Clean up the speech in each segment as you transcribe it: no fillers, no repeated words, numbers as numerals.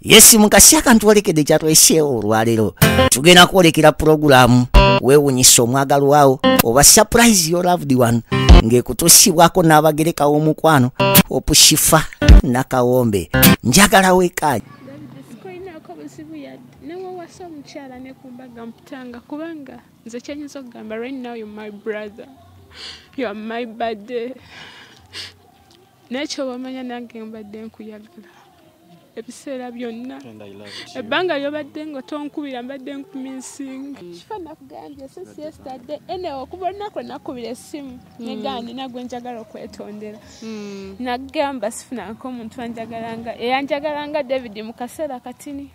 Yes mukasi akantuolekedde kyatwesye olwalero tugenda kwolekera programu weewunyisa omwagalwa wawo oba surprise your loved one ng'ekutuusibwako n'abagereka w'omukwano Shifah nakawombe njagala wekanye Mukyala ne kumbaga mputanga kubanga nze kyenyiza okugamba right now you're my brother, you're my buddy. Nekyo bamanya nange mbadde nkuyagala ebiseera byonna ebbanga lyobadde nga tonkubira mbadde nkumisinga Shifah nakugambye since yesterday enewe okuba olunaku nakubira essimu negandi nagwe njagala okwetondera nagamba sifunanko omuntu anjagalanga eyanjagalanga David mu kaseera katini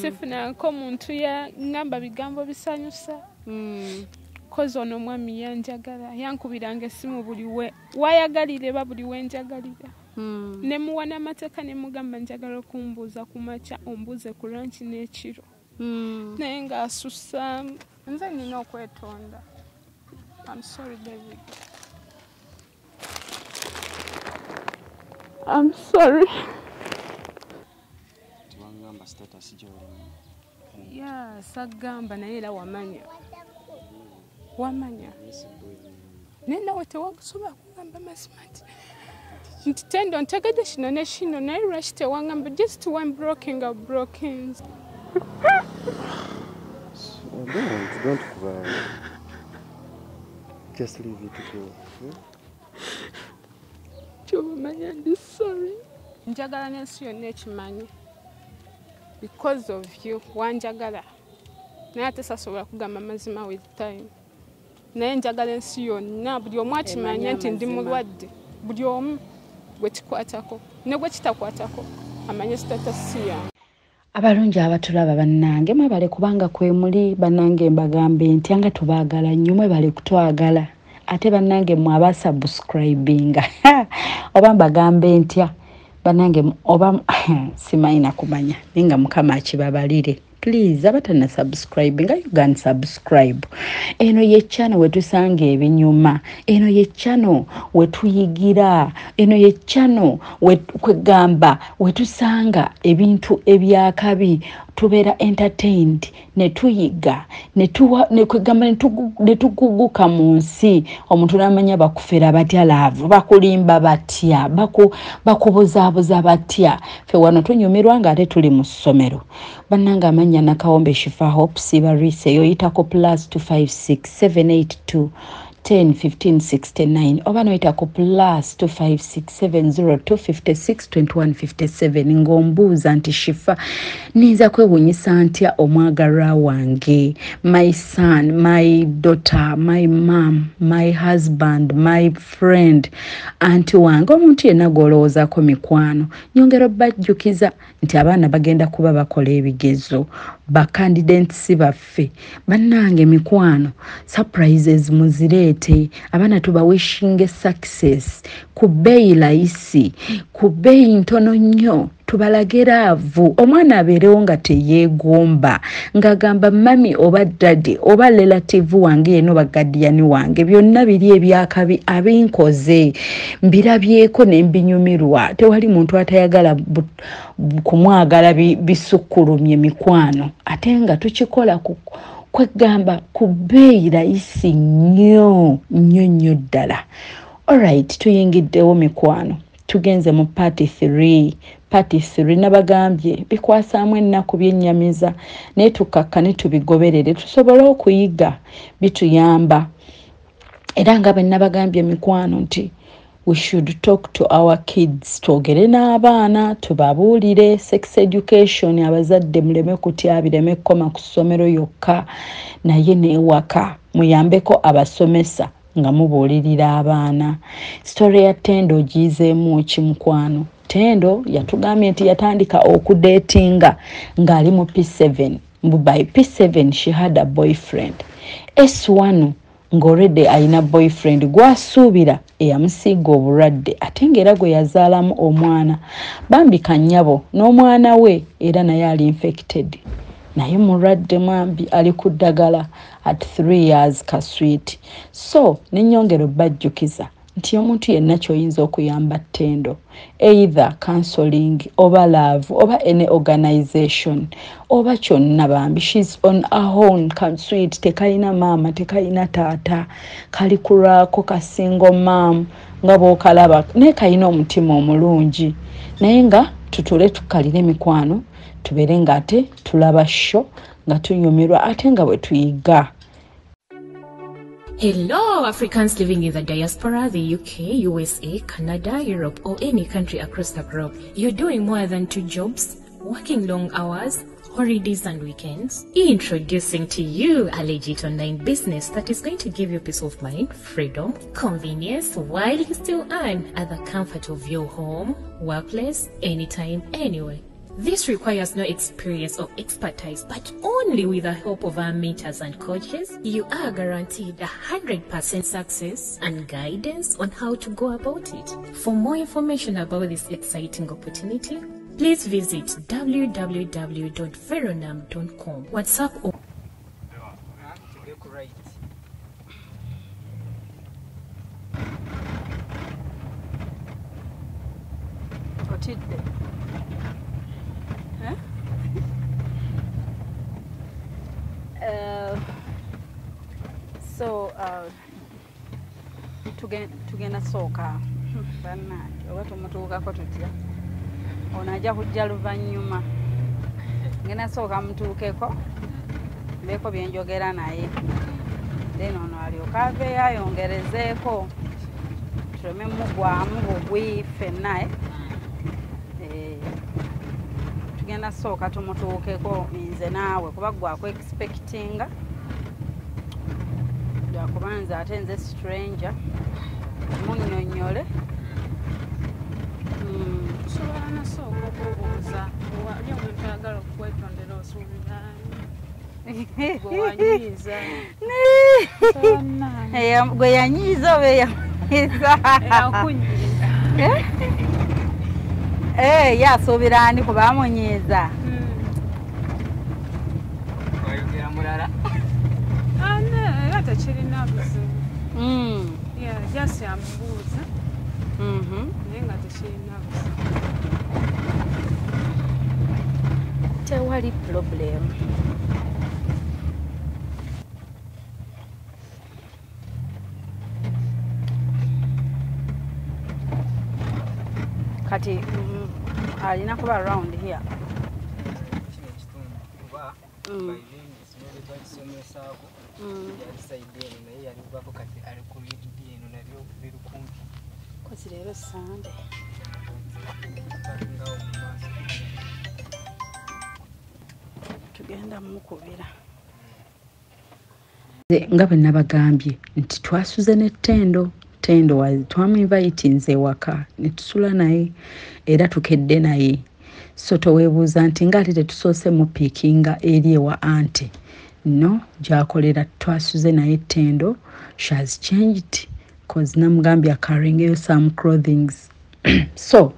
sifunanko omuntu yangamba bigambo bisanyusa kozo ono mwami yanjagala yankubiranga essimu buli we wayagalire ba buli we njagalira ne muwana amateka ne mugamba njagala okumbuuza ku makya ombuuze ku lunch n'ekiro naye ng'asussa nze nina okwetonda. I'm sorry David, I'm sorry. Yeah, sagamba naye era wamanya nena wote wakusobola kugamba mazima nti Tendo ntegedde kino ne kino naye lwaki tewangamba just one broken of brokens. Don't cry. Just leave it to go. Kyomanya ndi sorry. Njagala n'ensi yonna ekimanyi because of you wanjagala naye ate sasobola kugamba mazima with time. Naye njagala ensi yonna buli omu akimanya nti ndi mulwadde buli omu gwe kikwatako ne gwe kitakwatako amanye sitatasi yange. Abalungi abatulaba bannange mwebale kubanga kwe muli bannange mbagambe nti anga tubaagala nnyo mwebale kutwagala ate bannange mwaba subscribinga oba mbagambe ntya bannange oba simanyi nakumanya ninga mukama akibabalire. Please abatana subscribe nga you can subscribe. Eno ye channel wetusanga ebinyuma, eno ye channel wetuyigira, eno ye channel kwegamba wetusanga ebintu ebyakabi tubeera entertained netuyiga nekwegamba netuguguka mu nsi omuntu namanya bakufera batya laavu bakulimba batya bakubuzaabuza batya fe wano tunyumirwa nga ate tuli mu ssomero bannanga amanya nakawombe Shifah Hope sibarise yoyitako +256 782 10 15 69 oba noyitako +256 702 56 21 57 ngombuuza nti Shifah ninza kwewunyisa ntya omwagalwa wange, my son, my daughter, my mom, my husband, my friend, anti wange omuntu yenna gw'olowoozako mikwano nyongera bajjukiza nti abaana bagenda kuba bakola ebigezo bacandidates baffe bannange mikwano surprises muzireete abaana tuba wishing success ku bbeeyi layisi ku bbeeyi ntono nnyo tubalageravu omwana abeerewo nga teyeegomba ng'agamba mami oba daddy oba relative wange yeno bagadiyani wange byonna biri ebyakabi abinkoze mbirabyeko ne mbinyumirwa tewali muntu atayagala kumwagala bisukkulumye mikwano ate nga tukikola kwegamba ku bbeeyi layisi nnyo ddala. Alright, tuyingiddewo mikwano tugenze mu party 3 nabagambye bikwasaamu ennaku byennyamiza naye tukakka ne tubigoberere tusobole okuyiga bituyamba era nga bwe nabagambye mikwano nti we should talk to our kids twogere n'abaana tubabuulire sex education abazadde muleme kutya bireme kukoma ku ssomero yokka naye n'ewaka muyambeko abasomesa nga mubuulirira abaana. Story ya Tendo gizeemu kimukwano. Tendo yatugambye nti yatandika okudatinga ng'ali mu P7 by P7 she had a boyfriend. S1 ng'already ayina boyfriend gwasuubira eyamusiiga obulwadde ate ng'era gwe yazaalamu omwana bambika nnyabo n'omwana we era naye ali infected naye mulwadde mwambi ali ku ddagala at 3 years kaswiti. So nenyongero bajjukiza nti omuntu yenna kyoyinza okuyamba Tendo, either counseling oba love oba any organization oba kyonna bambi, she's on her own. Sweet, tekayina maama tekayina taata, kali kulwako ka single mom nga bw'okalaba naye kayina omutima omulungi, naye nga tutule tukalire mikwano tubeere nga ate tulaba sho nga tunyumirwa ate nga bwe tuyiga. Hello, Africans living in the diaspora, the UK, USA, Canada, Europe, or any country across the globe. You're doing more than 2 jobs, working long hours, holidays and weekends. Introducing to you a legit online business that is going to give you peace of mind, freedom, convenience, while you still earn at the comfort of your home, workplace, anytime, anywhere. This requires no experience or expertise, but only with the help of our mentors and coaches, you are guaranteed 100% success and guidance on how to go about it. For more information about this exciting opportunity, please visit www.veronam.com. WhatsApp or tugenda sooka bannange oba tumutuukako tutya ono ajja kujja luvannyuma ngenda sooka mutuukeko mbeeko byenjogera naye then ono alyoka aveeyo ayongerezeeko tuleme mugwamu bugwi ffenna tugenda sooka tumutuukeko nze naawe kuba gwako expectinga lwakubanza ate nze stranger munnyonnyole tusobola nasooka okubuuza oli omuntu ayagala okwetondera osuubiraani gwe yanyiiza oba eyanyiiza yasuubira ani kuba amunyiiza wayogera mulala era tekirina buzibu just yamubuuza naye nga tekirina buzibu tewali problem. Kati alina kuba around here. Kozi leero Sunday. Tugenda mukubira. Nga bwe nabagambye nti twasuze ne Tendo twamuinvite nze waka ne tusula naye era tukedde naye. So toweebuuza nti ngaate tetusoose mu piikinga eri ewa anti. No, gyakolera twasuze naye Tendo. She has changed because namugambye carrying some clothings. So,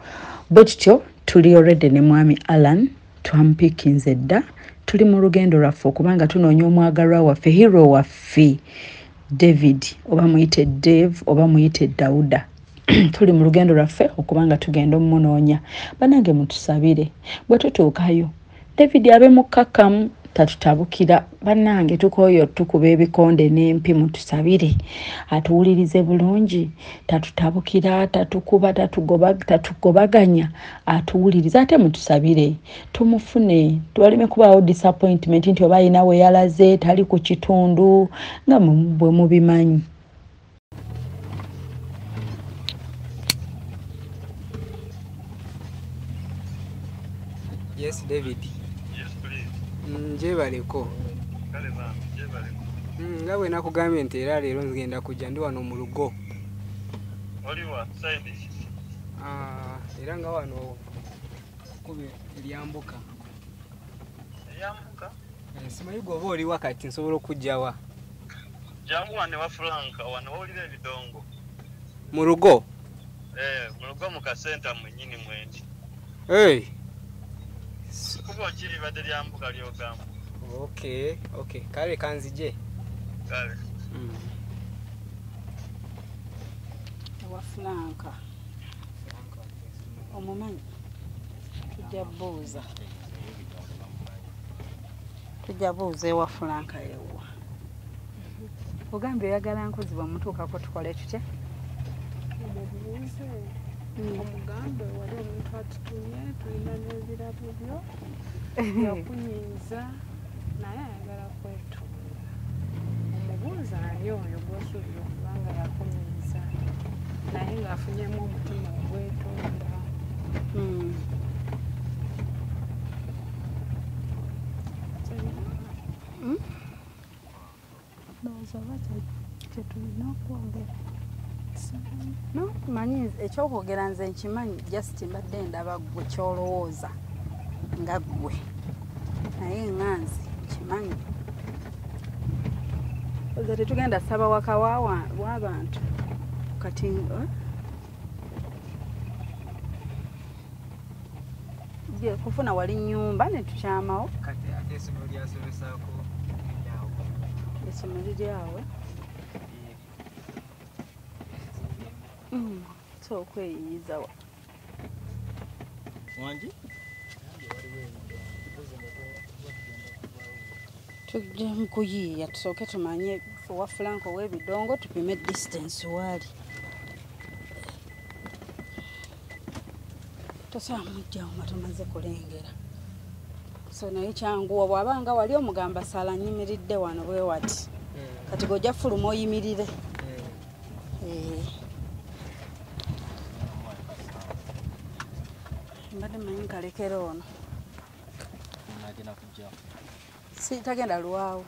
bwetutyo tuli already ne mwami Alan twamupiikinze dda. Tuli mu lugendo lwaffe okubanga tunoonya omwagalwa waffe, hero waffe David, oba muyite Dave oba muyite Dauda. Tuli mu lugendo lwaffe okubanga tugenda omunoonya. Banange mutusabire bwe tutuukayo David abe mukkakkamu tatutabukira. Banange tukooyo tukuba ebikonde n'empi, mutusabire atuwulirize bulungi, tatutabukira, tatukuba, tatugobaganya, atuwulirize. Ate mutusabire tumufune, tuwaleme kubaawo disappointment nti oba ayina we yalaze tali ku kitundu nga bwe mubimanyi. Yes, David. Yes, please. Njebaleko. Kale bambi, njebaleko. Nga bwe nakugambye nti era leero ngenda kujja ndi wano mu lugo. Oliwa, side. Era nga wano kube eryambuka. Eryambuka? Simanyi gwe oba oli wakati nsobola okujjawa. Jangu wane wa Franka, wano wawulira ebidongo. Mu lugo? Mu lugo mu kasenta mwenyini mwendi. Hey. Kuba kiri badde lyambuka lyogamba. Okay. Kale kanzije. Kale. wa Franka omumanyi tujja buuza ewa Franka yewa ogambye oyagala nkozi bwemutuukako tukole tutya omubuuze omugambe wali omuntu atutumye tulina n'ebirabo byo yakunyiiza naye ayagala kwetunga omubuuza ani oyo gw'osuubira okuba nga yakunyiiza naye ng'afunyemu omutima ogwetonda ndowooza oba kyetulina okwogera no manyi ekyokwogera nze nkimanyi just mbadde ndaba ggwe kyolowooza nga ggwe naye nganzi nkimanyi oza tetugenda saba waka w'abantu kati kufuna wali nnyumba netukyamawo essomero lyawe so okweyiyiza wa tujja mu kuyiiya tusooke tumanye wa Franka ow'ebidongo tupime distance waali tosobola mujjawo nga tumaze kulengera so naye kyanguwa bw'abanga wali omugamba sala nyimiridde wano bwe wati kati gojja fuluma oyimirire mbadde manyi kalekera ono si tagenda lwawo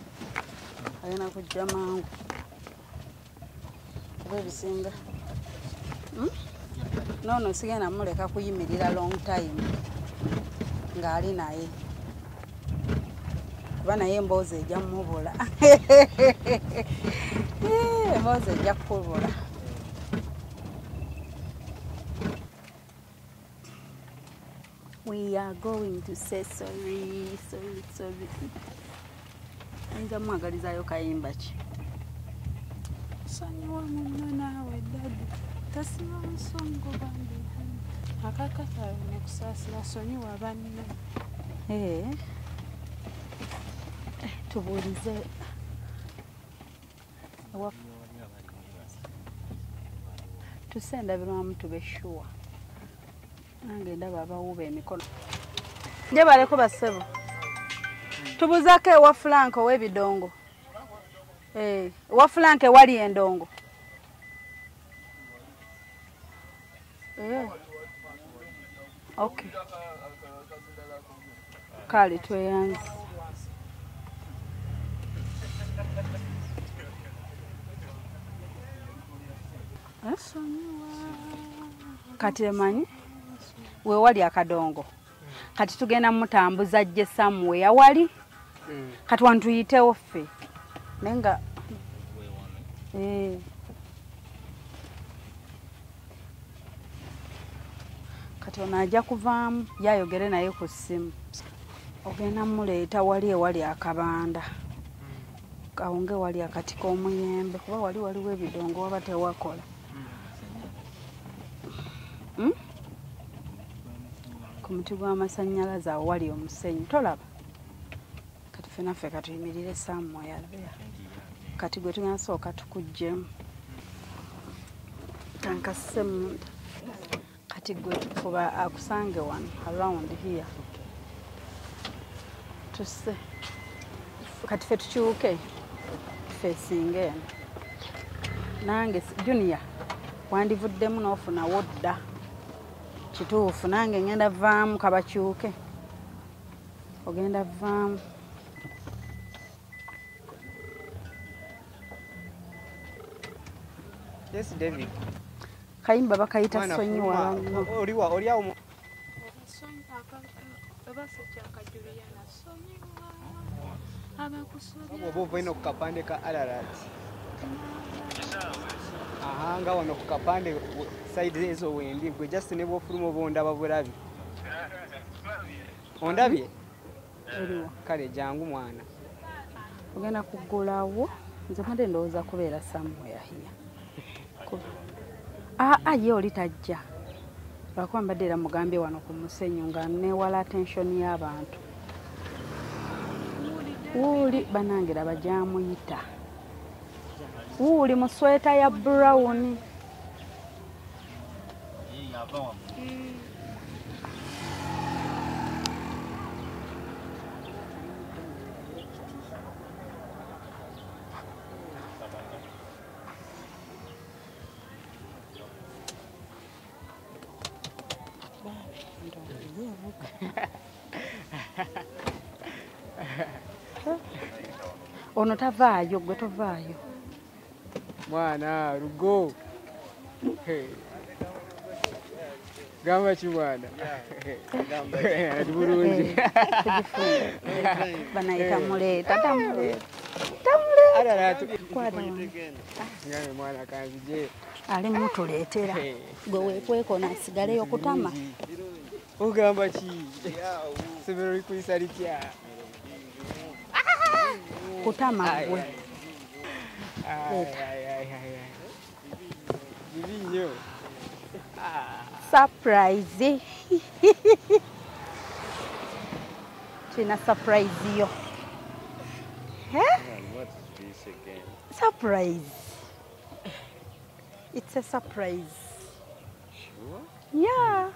agenda kujja mangu kuba ebisinga noono sigenda muleka kuyimirira long time ng'ali naye kuba naye emboozi ejja mubula emboozi ejja kukubula we are going to say sorry. Ayinza mwagalizaayo kayimba ki sanyiwa munno naawe dadi tasiba nsongo bambi akakatayo nekusaasira sonyiwa banne tubuulize tusendabirwamu tube sure nange ndaba abawuba emikono nje baleko basebo tubuuzako ewa Franka ow'ebidongo ewa Franka ewali endongo okay kale tweyanze kati emanyi wewali akadongo kati tugenda mutambuza ajje somewhere wali kati wantuyitewo ffe nenga kati ono ajja kuvaamu yayogere naye ku ssimu ogenda muleeta wali ewali akabanda kawunge wali akati k'omuyembe kuba wali waliwo ebidongo waba tewakola ku muti gw'amasannyalaze awo wali omusenyu tolaba kati ffenaffe katuyimirire somewhere there kati gwe tugenda sooka tukuggyemu tankase munda kati gwe tufuba akusange wano around here tuse kati ffe tukyuke feesinga eno nange junior wandivuddemu n'ofunawo dda kituufu nange ngenda vaamu kabakyuke ogenda vaamu Yes, David. Kayimba bakayita sonyiwa oliwa oliawo oba ino kukapande ka Ararat nga wano kukapande side ezo wendi gwe just ne bwofuluma obondaba bulabi ondabye eriwa kale jangu mwana ogenda kugulawo nze mwade ndowooza kubeera somewhere here Ye oli tajja. Lwakuba mbadde era mugambye wano ku musenyu nga neewala attention y'abantu. Wuuli banange laba gy'amuyita. Wuuli mu sweta ya brown. Ono tavaayo, gwe tovaayo. Mwana rugo. Gamba ki mwana? Gamba bulungi. Banayita muleeta tamuleeta. Ngame mwana kanzije. Ali mutuleetera. Gwe weekwekona asigaleyo kutama. Ogamba ki? Sebero likuyisa litya? Kutama gwe. Bivinyo. Surprise. Tina surprise yo. What's this again? Surprise. It's a surprise. Sure? Yeah.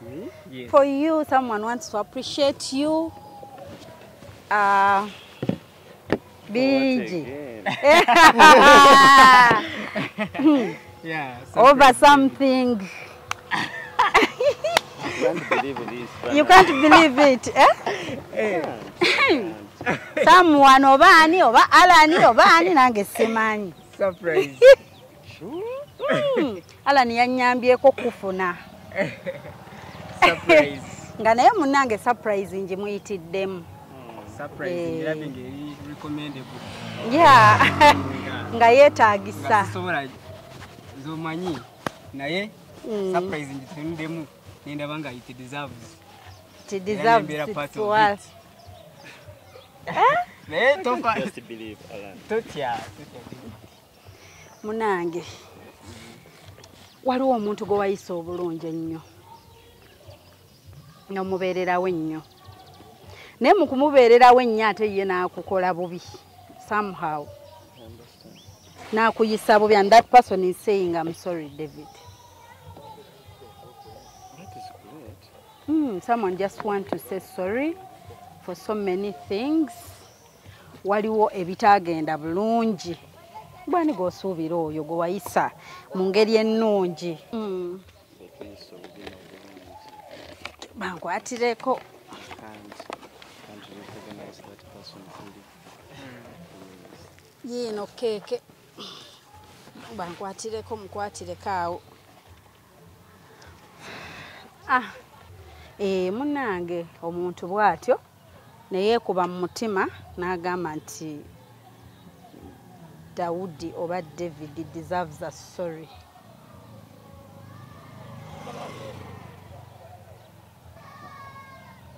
Me? Yes. For you, someone wants to appreciate you. BG. Yeah. Over something. I can't believe this. You can't believe it. Someone obani oba Alani obani nange simanyi. Surprise. Sure? Alani yanyambyeko kufuna. Surprise. Nga naye munange surprise nje muyitiddemu. Surprise. Ngirabe ngeri recommendable. Yeah. Nga yeetaagisa. Sobola zomanyi naye surprise nje tunidemu nendaba nga it deserves. It deserves it well. Just believe, Alan. Totya. Munange. Waliwo omuntu gwe wayisa obulungi ennyo. N'omubeererawo ennyo. Naye mu kumubeererawo ennyo ate ye n'akukola bubi. Somehow. N'akuyisa bubi, and that person is saying, I'm sorry, David. That is great. Someone just want to say sorry for so many things. Waliwo ebitagenda bulungi. Bwani g'osuubira oyo gwe wayisa mu ngeri ennungi. Bankwatireko. Can't recognize that person fully. Yiino keeke. Bankwatireko mukwatireko awo. Munnange omuntu bw'atyo ne yeekuba mu mutima n'agamba nti Daudi oba David deserves a sorry.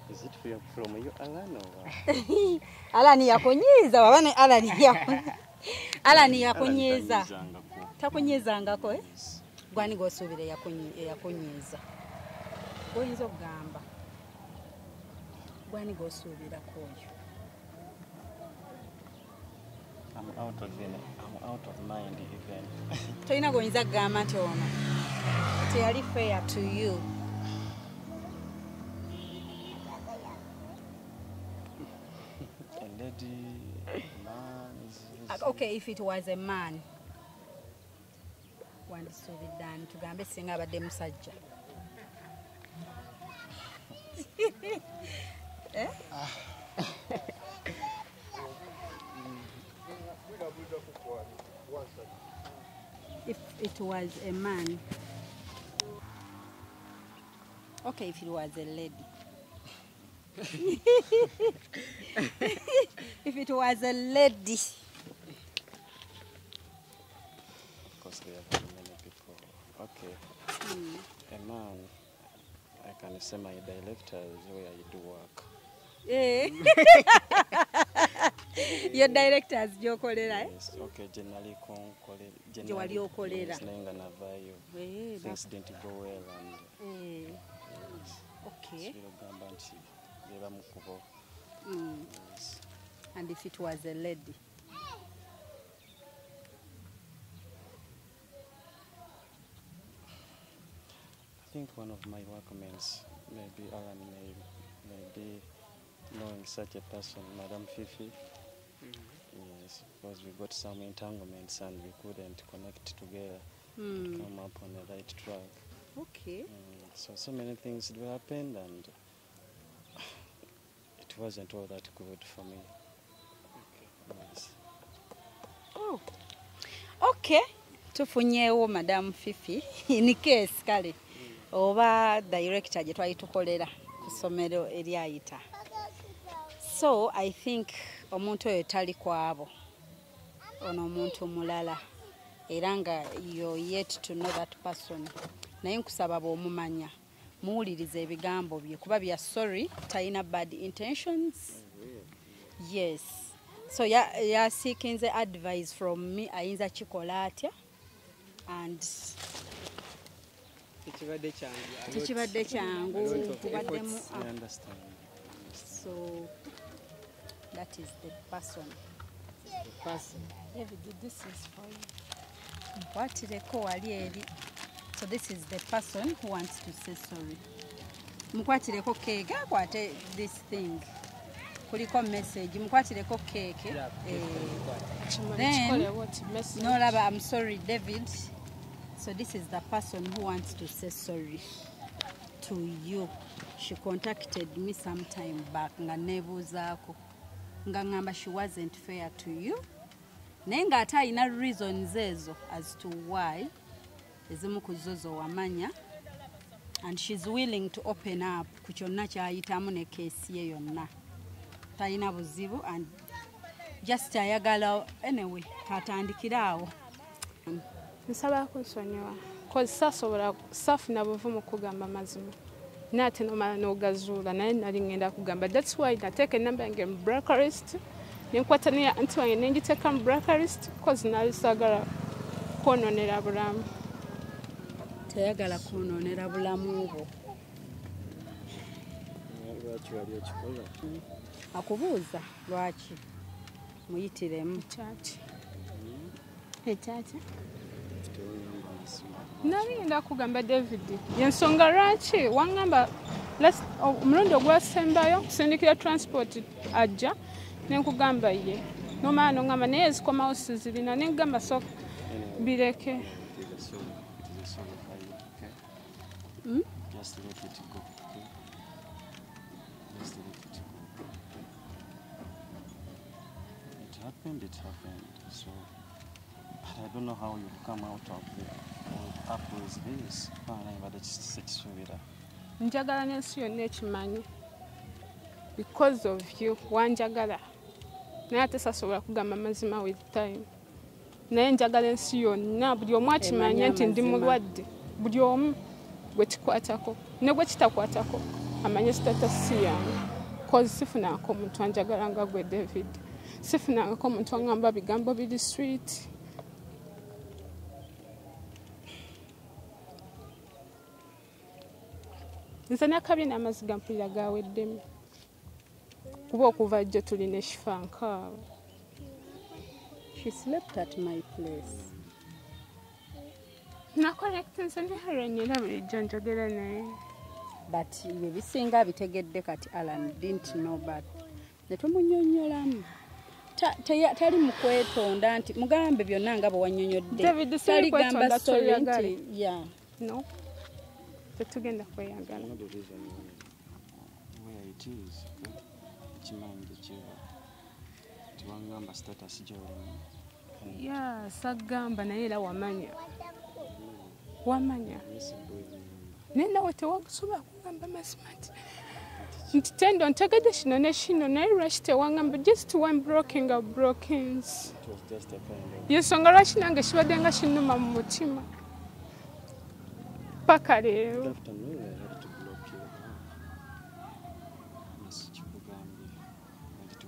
Is it from you, Alan? Alani yakonyiza wabane Alani yakonyiza. Takonyezangako Gwani g'osuubira yakonyiza. Oyinza okugamba. Gwani g'osuubirako oyo. I'm out of mind even. Toyina goyinza kugamba nti ono teyali fair to you. A lady, man. Okay, if it was a man. Wandisuubidde tugambe singa abadde musajja. If it was a man. Okay, if it was a lady. If it was a lady. Of course, there are very many people. Okay. A man, I can say my director is where I do work. Your directors gyokolera eh? Yes, okay, generally konkole. Wali okolera. Nenga navayo. Things didn't go well and okay. Gamba nti yeba mukubo. Yes. And if it was a lady? I think one of my workmates, maybe Alan, may be knowing such a person, Madam Fifi. Yes, because we got some entanglements and we couldn't connect together to come up on the right track. Okay. So many things do happen and it wasn't all that good for me. Yes. Oh. Okay. Tufunyeewo Madam Fifi in case kale oba director gye twali tukolera ku ssomero eryayita. So I think omuntu oyo tali kwabo ono omuntu mulala era nga you're yet to know that person. Naye nkusaba bw'omumanya muwulirize ebigambo bye kuba bya sorry talina bad intentions. Yes. So ya seeking the advice from me ayinza kikola atya and tekibadde kyangu kubaddemu. I understand. So that is the person. David, this is for you. Mukwatireko wali eri. So this is the person who wants to say sorry. Mukwatireko cake. Akwate this thing. Kuliko message. Mukwatireko cake. Then, no, Laba, I'm sorry, David. So this is the person who wants to say sorry to you. She contacted me some time back. Nga nebuzaako. Nga ngamba she wasn't fair to you. Nenga ata ina reasons ezo as to why ezimu kuzozo wamanya. And she's willing to open up ku kyonna kyayitamu ne case ye yonna. Talina buzibu and just ayagala anyway katandikiraawo. Nsaba kunsonyiwa cause sasobola safuna buvumu kugamba mazima nate nomala n'ogazuula naye nali ngenda kugamba. That's why nateeka enamba yange mu blacklist nenkwata ne anti wange nenjiteeka mu blacklist cause nali saagala kwonoonera bulamu. Teyagala kwonoonera bulamu bwo. Lwaki wali okikola? Akubuuza lwaki muyitiremu. Ekyaki nali ngenda kugamba David yensonga lwaki wangamba omulundi ogwasembayo kusindikira transport ajja nenkugamba ye nomala nongamba naye ezikomawo sizirina nenkugamba so bireke. Just let it go. Okay? Just let it go. It happened. So, but I don't know how you come out of up with this. Njagala n'ensi yonna ekimanyi because of you wanjagala naye ate sasobola kugamba mazima with time naye njagala ensi yonna buli omu akimanya nti ndi mulwadde buli omu gwe kikwatako ne gwe kitakwatako amanye status yange cause sifunangako omuntu anjagala nga gwe David. Sifunangako omuntu angamba bigambo biri sweet. Nze n'akabi n'amaziga mpulira gaweddemu kuba okuva jjo tuli ne Shifah nkaawe. She slept at my place. Nakolekta nze ne Helen era bulijjo njogera naye. But iwe bisinga bitegedde kati Alan didn't know but netumunyonyolamu. Tali mukwetonda nti mugambe byonna nga bwe wannyonnyodde. David sali kwetonda toyagala. Yeah. No. Tetugenda kweyagala. The reason where it is, ekimanyi kiba tiwangamba status gy'olimu. Yeah, sagamba naye era wamanya. Wamanya. Naye nawe tewakusobola kugamba mazima nti Tendo ntegedde kino ne kino naye lwaki tewangamba just one broken of brokens. Yensonga lwaki nange kibadde nga kinnuma mu mutima. Paka leero.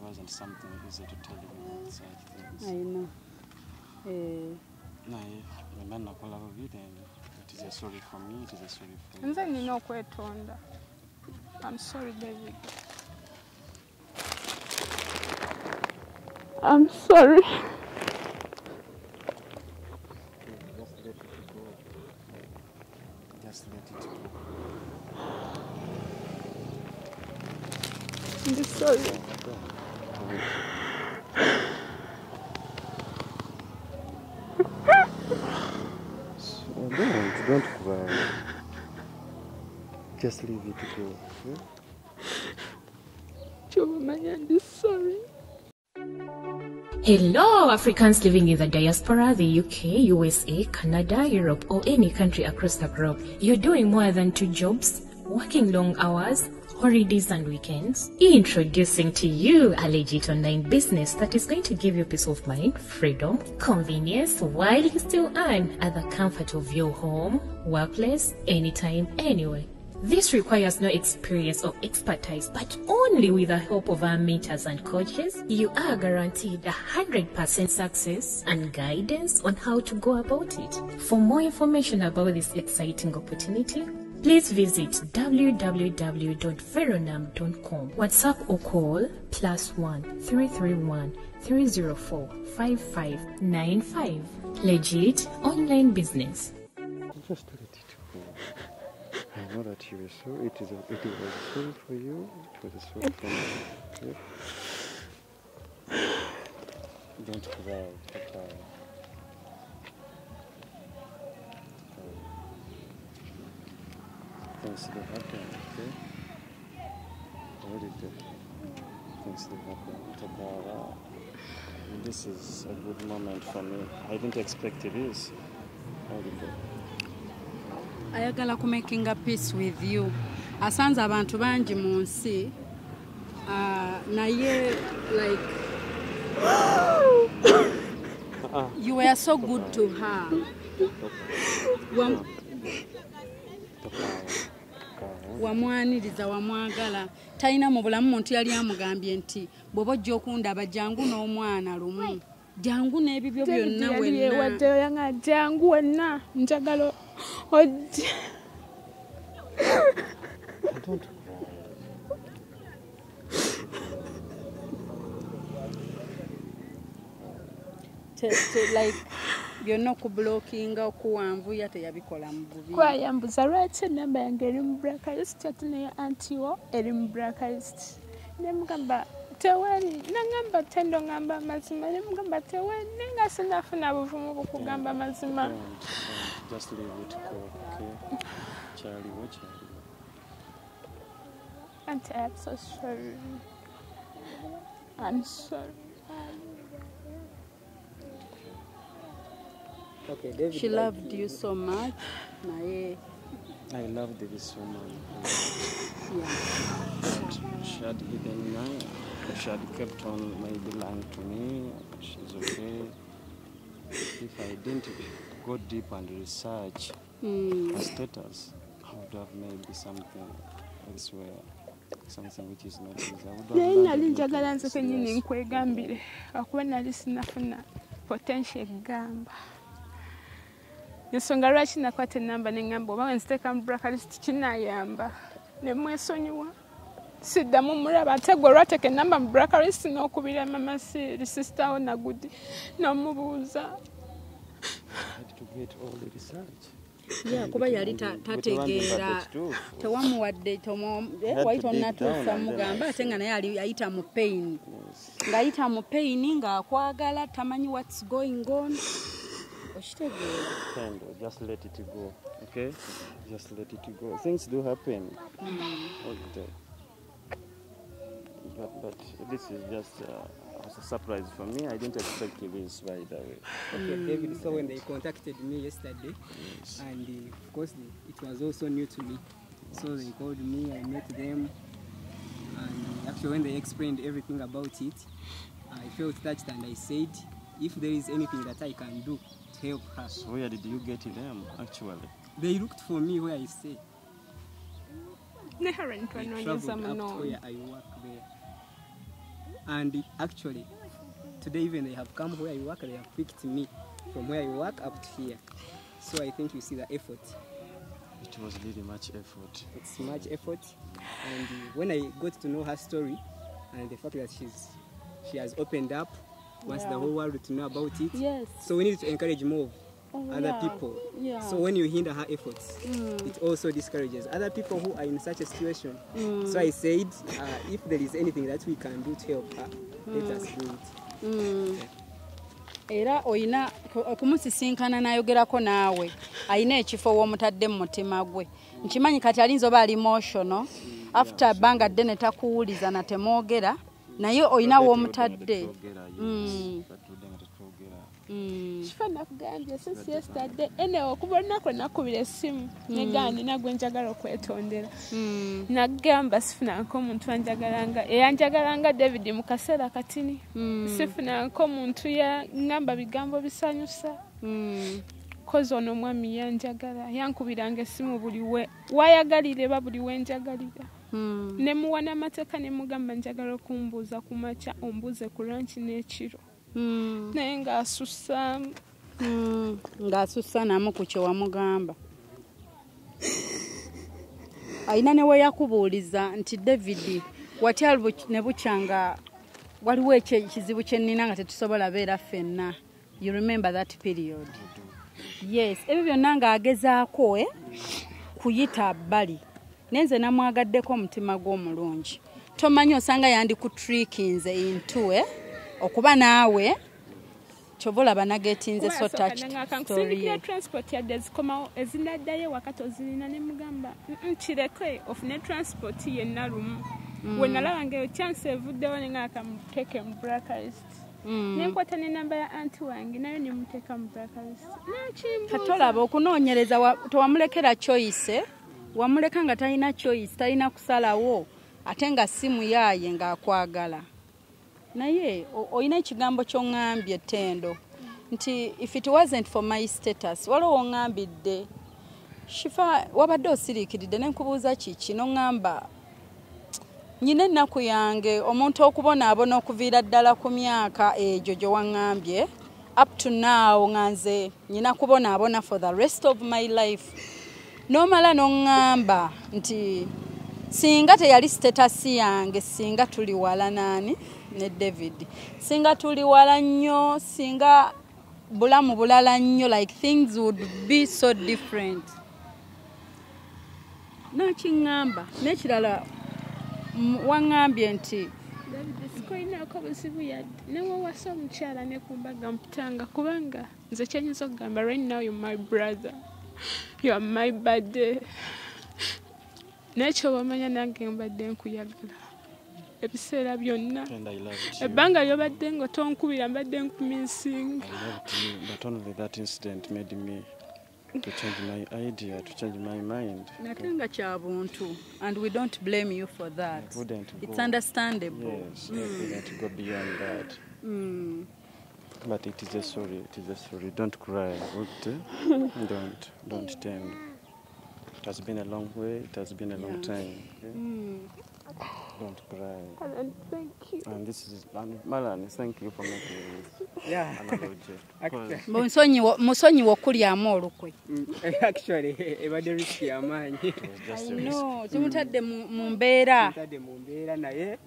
wasn't something easy to tell you about such things. I know. No, the man not call over it, and it is a sorry for me, it is a sorry for you. And then you know kwetonda. I'm sorry, David. I'm sorry. Just let it go. I'm sorry. Don't cry. Just leave it to go. I'm sorry. Hello, Africans living in the diaspora, the UK, USA, Canada, Europe, or any country across the globe. You're doing more than 2 jobs, working long hours, holidays and weekends. Introducing to you a legit online business that is going to give you peace of mind, freedom, convenience, while you still earn at the comfort of your home, workplace, anytime, anywhere. This requires no experience or expertise, but only with the help of our mentors and coaches, you are guaranteed 100% success and guidance on how to go about it. For more information about this exciting opportunity, please visit www.veronam.com. WhatsApp or call +1 331 304 5595. Legit online business. Just let it go. I know that you were sorry. It was sorry for you. It was sorry for me. Okay? Don't cry. Things will happen, okay? What is it? Things will happen. This is a good moment for me. I didn't expect it is. How did it? Ayagala ku making a peace with you. Asanze abantu bangi mu nsi. Naye like you were so good to her. Wamwaniriza wamwagala talina mu bulamu muntu yali amugambye nti bw'oba ojja okundaba jangu n'omwana lumu jangu n'ebibyo byonna wenna jangu wenna njagala ojja. Like byonna okublockinga okuwanvuya teyabikola mu bubi. Kwayambuza lwaki enamba yange eri mu blacklist ate naye antiwo eri mu blacklist. Nemugamba tewali nangamba Tendo ngamba amazima nemugamba tewali nenga sinafuna buvumu bukugamba amazima. Just leave it go, okay? Charlie, watch it. Auntie, I'm so sorry. I'm sorry. Okay, David. She loved you so much. I loved it so much. Yeah. She had hidden me. She had kept on maybe lying to me. She's okay. If I didn't go deep and research her status, I would have maybe something elsewhere. Something which is not easy. Nali njagala nze kenyini nkwegambire okuba nali sinafuna potential gamba. Ensonga lwaki nakwata enamba neŋŋamba oba wenziteeka mu blacklist kinayamba nemwesonyiwa siddamu mulaba ate gwe olwateeka enamba mu blacklist n'okubira mama Siri sister na Gudi n'omubuuza. Yeah, kuba yali tategeera tewamuwadde waita onatuusa mugamba ate nga naye ayita mu pain ng'ayita mu pain ng'akwagala tamanyi what's going on. Tendo, just let it go, okay? Just let it go. Things do happen. But this is just a surprise for me. I didn't expect this right away. Okay, David, so when they contacted me yesterday, and of course it was also new to me. So they called me, I met them, and actually when they explained everything about it, I felt touched and I said, if there is anything that I can do to help her. So where did you get them, actually? They looked for me where I stay. They traveled up where I work there. And actually, today even they have come where you work, they have picked me from where you work up to here. So I think you see the effort. It was really much effort. It's much effort. And when I got to know her story and the fact that she has opened up, wants the whole world to know about it. Yes. So we need to encourage more other people. Yeah. So when you hinder her efforts, it also discourages other people who are in such a situation. So I said, if there is anything that we can do to help her, let us do it. Era oyina okumusisinkana nayogerako naawe ayina ekifo w'omutadde mu mutima gwe nkimanyi kati alinza oba ali emotional after banga ddene takuwuliza na temwogera naye oyina w'omutadde Shifah nakugambye since yesterday anyway okubona ko nakubira essimu negandi nagwe njagala okwetondera nagamba sifuna nko muntu anjagalanga eyanjagalanga David mu kaseera katini sifuna nko muntu ya ngamba bigambo bisanyusa kozi ono mwami yanjagala yankubiranga essimu buli we wayagalire ba buli we njagalira ne muwana mateka ne mugamba njagala okumbuuza ku macha ombuuze ku lunch n'ekiro naye ng'asussa namu ku kye wamugamba ayina ne we yakubuuliza nti David watya ne bukyanga waliwo ekizibu kye nnina nga tetusobola beera ffenna. You remember that period? Yes, ebyo byonna ng'agezaako kuyita bbali nenze namwagaddeko omutima gw'omulungi tomanyi osanga yandikutrikinze into okuba naawe chobola banagetinze so touch story ya transport ya dezikoma ezinaddayo wakati ozirina ne mugamba nkireke ofune transport ye nalumu wenalaba ngeyo chance evuddewo ne ngaka muteke mu blacklist nenkwata ne namba ya anti wange nayo ne muteka mu blacklist katolaba okunoonyereza tewamulekera choice wamuleka nga talina choice talina kusalawo ate nga simu yaaye ng'akwagala naye oyina ekigambo ky'oŋŋambye Tendo nti if it wasn't for my status waliwo oŋŋambidde Shifah wabadde osiriikiridde ne nkubuuza kiki n'oŋŋamba nyina ennaku yange omuntu okubonaabona okuviira ddala ku myaka egyo gye waŋŋambye up to now nga nze nyina kubonaabona for the rest of my life n'omala n'oŋŋamba nti singa teyali status yange singa tuli wala naani ne David singa tuli wala nnyo singa bulamu bulala nnyo like things would be so different nakiŋŋamba n'ekirala waŋŋambye nti David sikoyinaako buzibu yadde newawasa omukyala ne kumbaga mputanga kubanga nze kyenyinza okugamba right now you're my brother you're my birthday nekyo bamanya nange mbadde nkuyagala ebiseera byonna ebbanga lyobadde nga tonkubira mbadde nkuminsinga. But only that incident made me to change my idea, to change my mind. Natenga kya buntu and we don't blame you for that. It's understandable. Yes, I wouldn't go beyond that. But it is a story, Don't cry. Don't tend. It has been a long way, it has been a long time. Okay? Don't cry. And thank you. And this is Malan, thank you for making this. Yeah. Musonyi wokulyamu olukwe. Actually, ebadde risk y'amaanyi. No, tumutadde mu mbeera. Naye.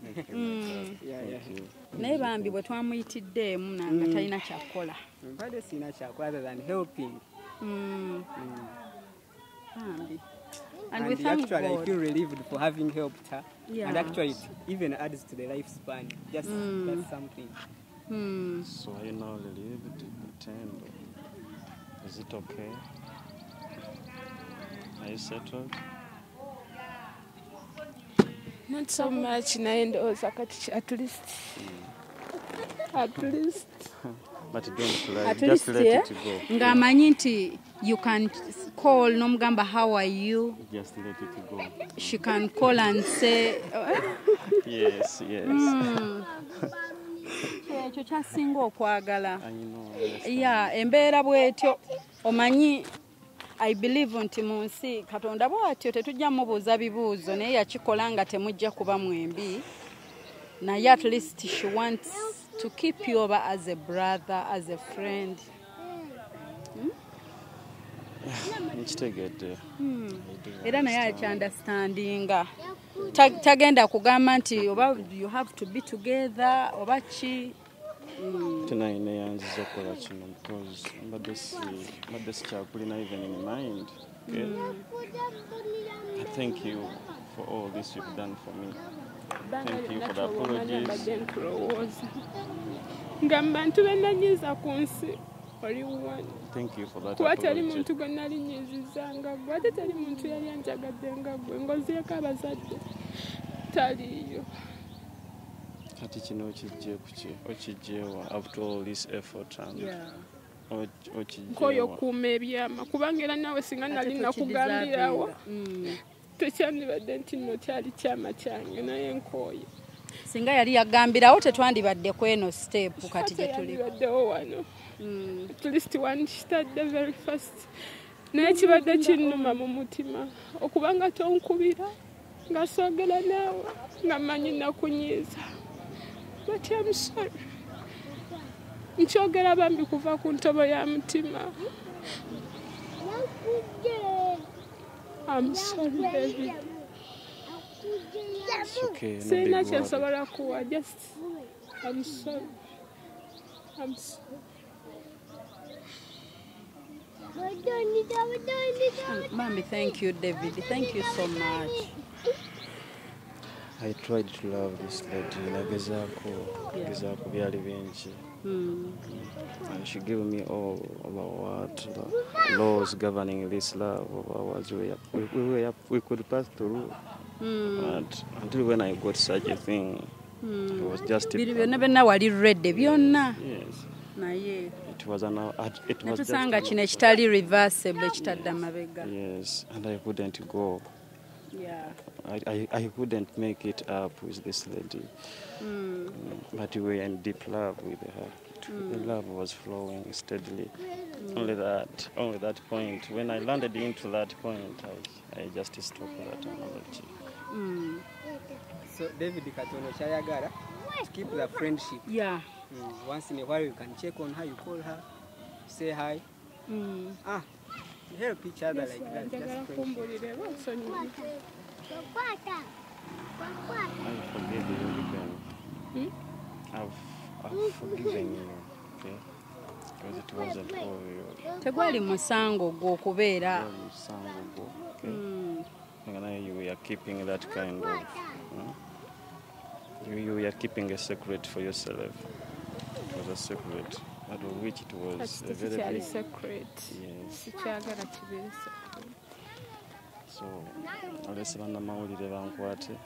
Naye bambi bwe twamuyitiddeemu nanga talina kyakola. Mbadde sina kyakola other than helping. Bambi. And we thank God. I feel relieved for having helped her. Yeah. And actually, it even adds to the lifespan. Just that's something. So are you now relieved? Tendo? Is it okay? Are you settled? Not so much, ndowooza kati at least. But don't cry, just let it go. Ng'amanyi nti you can call nomugamba how are you? Just let it go. She can call and say yes. Ekyo kyasinga okwagala. Yeah, embeera bwetyo omanyi I believe nti mu nsi Katonda bw'atyo tetujja mubuuza bibuuzo naye yakikola nga temujja kuba mwembi naye at least she wants to keep you over as a brother, as a friend. Nkitegedde. Era naye akyanderstandinga. Tagenda kugamba nti oba you have to be together oba ki. Tonight neyanziza okukola kino because mbadde sikyakulina even in mind. Okay? I thank you for all this you've done for me. Thank you for the apologies. Nga bantu benanyiza ku nsi oli wano. Thank you for that Kuba apology. teri muntu gwe nalinyizizza nga gwe ate teri muntu yali anjagadde nga gwe ng'ozireko abazadde taliyo. Kati kino okijjeewa after all this effort and Nkoyo kuuma ebyama kubanga era naawe singa nali nakugambirawo tekyandibadde nti nno kyali kyama kyange naye nkooye. Singa yali yagambirawo tetwandibadde ku eno step kati gye tuli. Baddewo wano. At least one the very first. Naye kibadde kinnuma mu mutima okubanga tonkubira nga soogera naawe nga mmanyi nakunyiiza. But I'm sorry. Nkyogera bambi kuva ku ntobo ya mutima. I'm sorry, baby. It's okay. Sina kyensobola kuwa. Just, I'm sorry. I'm sorry. Mommy, thank you, David. Thank you so much. I tried to love this lady. Nagezaako byali bingi. And she gave me all about what the laws governing this love of ours we could pass through. But until when I got such a thing, it was just Yes. it was just kino ekitali reversible ekitadde amabega. Yes, and I couldn't go. Yeah. I couldn't make it up with this lady. But we were in deep love with her. The love was flowing steadily. Only that point. When I landed into that point, I just stopped that analogy. So David Katono Chayagara, to keep the friendship. Yeah. Once in a while you can check on her, you call her, say hi. Help each other like that. Just friendship. I forgive you again. I've forgiven you, okay? Because it wasn't all you. Tegwali musango gwo kubeera. Okay? And you were keeping that kind of... You were keeping a secret for yourself. It was a secret, out of which it was a very big secret. Yes. So, olese bana mawulire bankwate.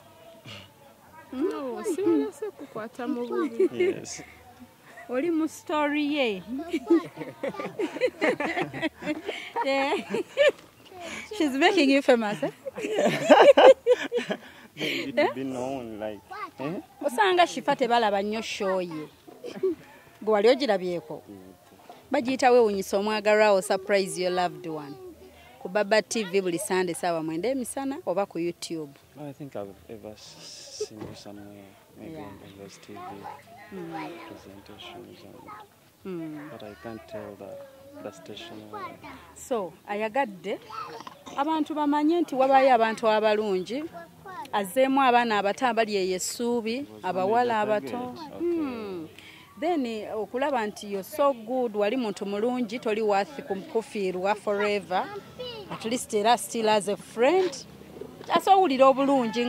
No, sibulese kukwata mu bubi. Yes. Oli mu story ye. She's making you famous, eh? It be known like... Osanga Shifah tebalaba nnyo show ye. Gwe wali ogirabyeko. Bagiyita weewuunyisa omwagalwawo surprise your loved one. Ku Baba TV buli Sunday saawa 9 emisana oba ku YouTube. I think I've ever seen you somewhere, maybe on the TV presentations, but I can't tell the station. So, ayagadde abantu bamanye nti wabayo abantu abalungi azzeemu abaana abato abali eyo essuubi abawala abato. Then okulaba nti you're so good wali muntu mulungi toli worth kufiirwa forever, at least era still as a friend asowulira obulungi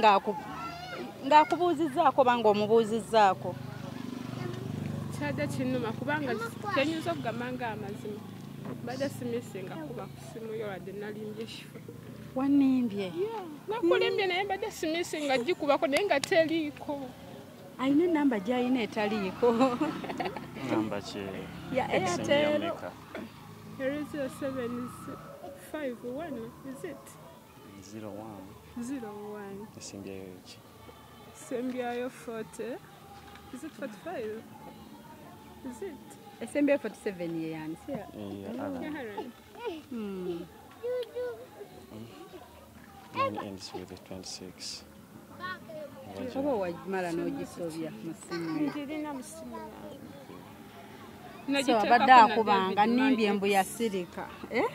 ng'akubuuzizzaako banga omubuuzizzaako. Kyadde kinnuma kubanga kyenyinza okugamba nga amazima badde simisinga kuba ku simu yo wadde nalimbye Shifah. Wanimbye? Nakulimbye naye mbadde simisinga gikubako naye nga teriiko. Ayina enamba gy'ayina etaliiko. Namba ki? Ya Airtel. 0751, is it? 01. Esembyayo ki? Sembyayo 40. Is it 45? Is it? Esembyayo 47 ye yani. Mine ends with 26. oba wajimala n'ogisobya mu ssimu Njirina mu ssimu so abadde akubanga nnimbye embu yasirika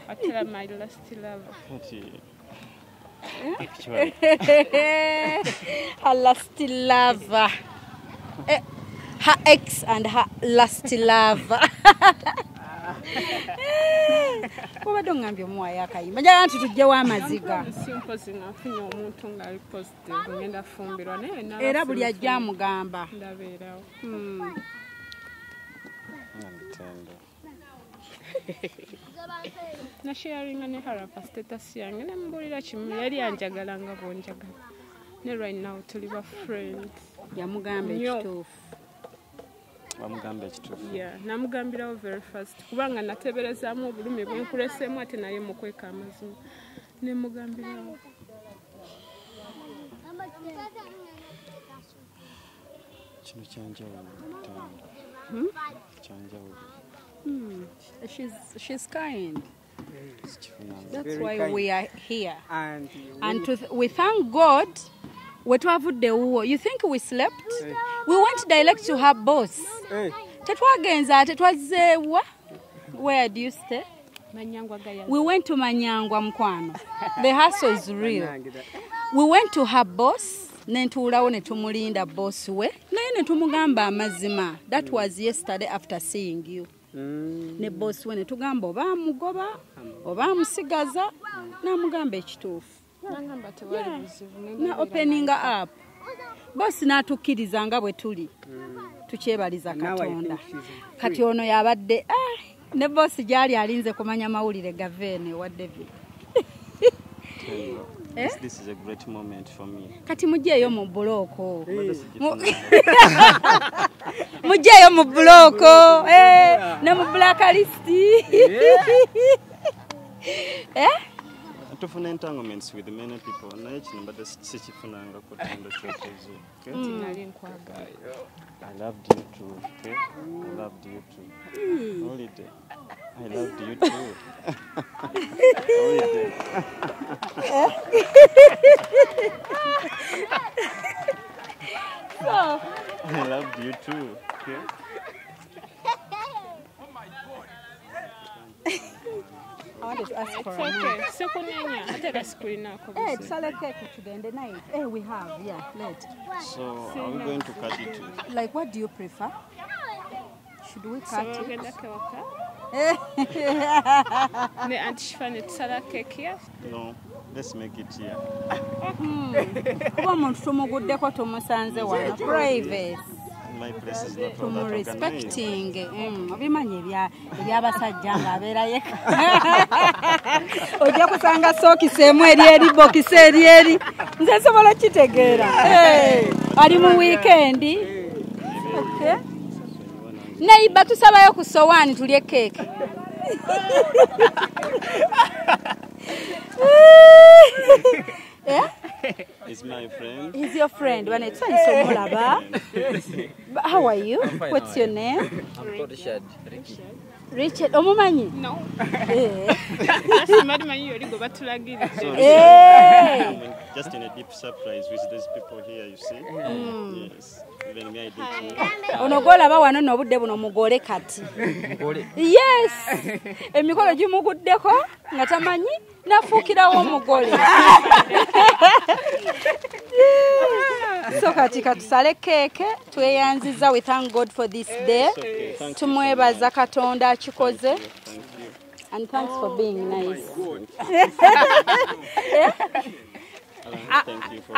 atera my last love her last lover her ex and her last lover obadde ngambye omuwayo akayimba njagala nti tujjewo amaziga simpozi ngafunye omuntu ng'ali positive ngenda fumbirwa naye era buli ajja amugamba ndabeerawo na sharinga ne harapa status yange ne mbulira kimu yali anjagala nga bwonjagala ne right now tuli ba friends yamugamba ekituufu bamugamba ekituufu namugambirawo very fast kubanga nateberezaamu obulumi bwenkuleseemu ate naye mukweka amazima ne mugambirawo kino kyanjawulo kyanjawulo she's kind. That's why we are here. And we thank God. You think we slept? We went direct to her boss. Where do you stay? We went to Manyangwa Mkwano. The hustle is real. We went to her boss. Nentuulawo ne tumulinda boss we. Naye ne tumugamba amazima. That was yesterday after seeing you. Ne boss we ne tugamba oba mugoba oba musigaza namugamba ekituufu na opening up boss n'atukkiriza nga bwe tuli tukyebaliza Katonda kati ono yabadde ne boss gyali alinze kumanya mawulire gavene wa David. This is a great moment for me. Kati mujjeeyo mu buloko. Mujjeeyo mu buloko. Ne mu blacklist. Tufuna entanglements with many people. Naye kino mbadde sikifunanga ku Tendo kyotezo. I loved you too. Okay? I loved you too. Holiday. I loved you too. Holiday. I loved you too. Okay? I wanted to ask for a we have, yeah, let. So, are we going to cut it? Like, what do you prefer? Should we cut it? No, let's make it here. Private. My place is not all that respecting. Obimanyi ebyabasajja nga abeera yeka. Ojja kusanga sookisemu eri bokisi eri. Nze nsobola kitegeera. Ali mu weekend. Okay. Neiba tusabayo ku sowaani tulye keeke. He's my friend. He's your friend. When it's so how are you? What's your name? I'm called Richard. Richard, omumanyi? No. Just in a deep surprise with these people here, you see. Yes. Even me, I did. Onogola ba wano n'obudde buno mugole kati. Yes. Emikolo gimuguddeko nga tamanyi nafuukirawo omugole. So kati katusale keeke tweyanziza. We thank God for this day. Tumwebaza Katonda akikoze. And thanks for being nice. Thank you for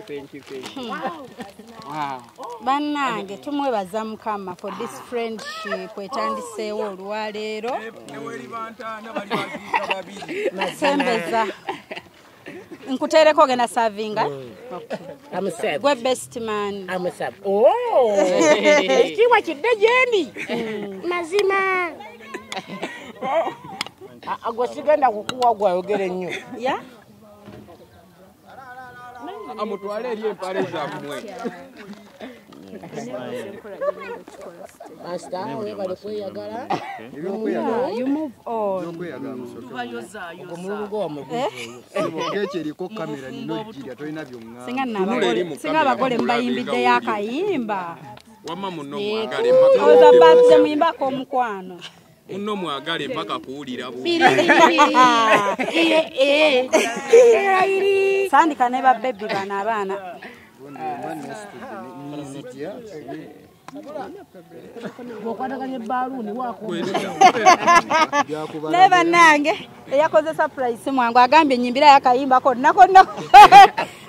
Thank you. Wow. Bannange tumwebaza Mukama for this friendship etandiseewo olwaleero. Masembeza. Nkuteereko gena savinga. Okay. I'm a sub. Gwe best man. I'm a sub. Oh. Kiwa kidde jeni. Mazima. Agwasiganda kukuwa gwayogere nnyo. Yeah. Amutwale eri empale zammwe. Master, we bali kweyagala. You move on. Singa abagole mbayimbidde yakayimba. Wamma munno mwagale Oza baze muyimbako omukwano. munno mwagale mpaka kuwulira bu. Sandika ne babbebi bano abaana. Neba nange eyakoze surprise mwangu agambye nyimbira yakayimba konna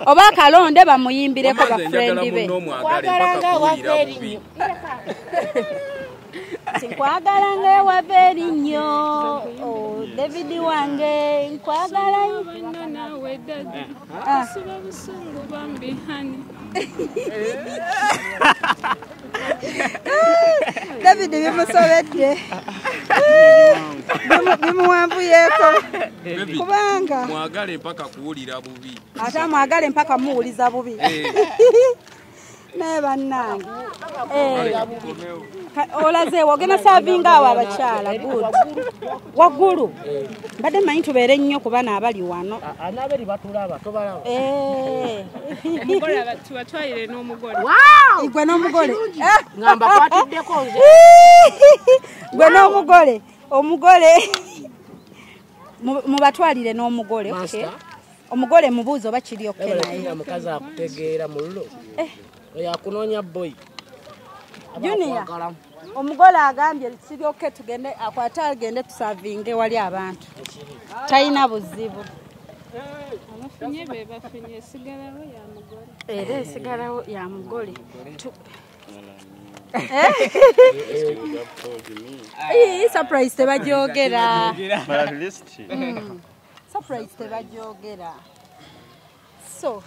oba akalonde bamuyimbireko ba friend be. Nkwagala ng'ewava erinnya David wange nkwagala nawe dada asiba busungu bambi hani David bimusobedde bimuwanvuyeeko kubanga mwagale mpaka kuwulira bubi ate mwagale mpaka muwuliza bubi naye bannange olaze wogenda saavinga awo abakyala good waggulu mbadde manyi tubeere nnyo ku bana abali wano Anaberi batulaba tobalaba. omugole tubatwalire n'omugole gwe n'omugole Ngamba kwatiddeko nze. gwe n'omugole omugole mubatwalire n'omugole okay? Omugole mubuuzo oba kiri okay naye Mukazi akutegeera mullo. Yakunoonya boy. Junior omugole agambye kiri okay tugende akwate agende tusavinge wali abantu talina buzibu abafunye be bafunye esigalawo ya mugole era esigalawo ya mugole surprise tebajogera surprise tebajogera so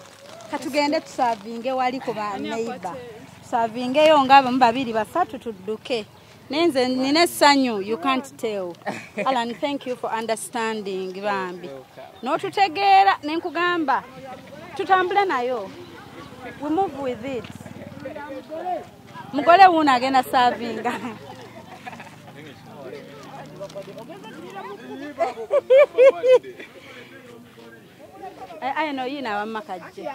katugende tusavinge wali ku ba neighbor tusavingeyo ng'abamu babiri basatu tudduke nenze nina essanyu you can't tell Alan thank you for understanding bambi n'otutegeera nenkugamba tutambule nayo we move with it mugole wuno agenda savinga ayino yina abamakajje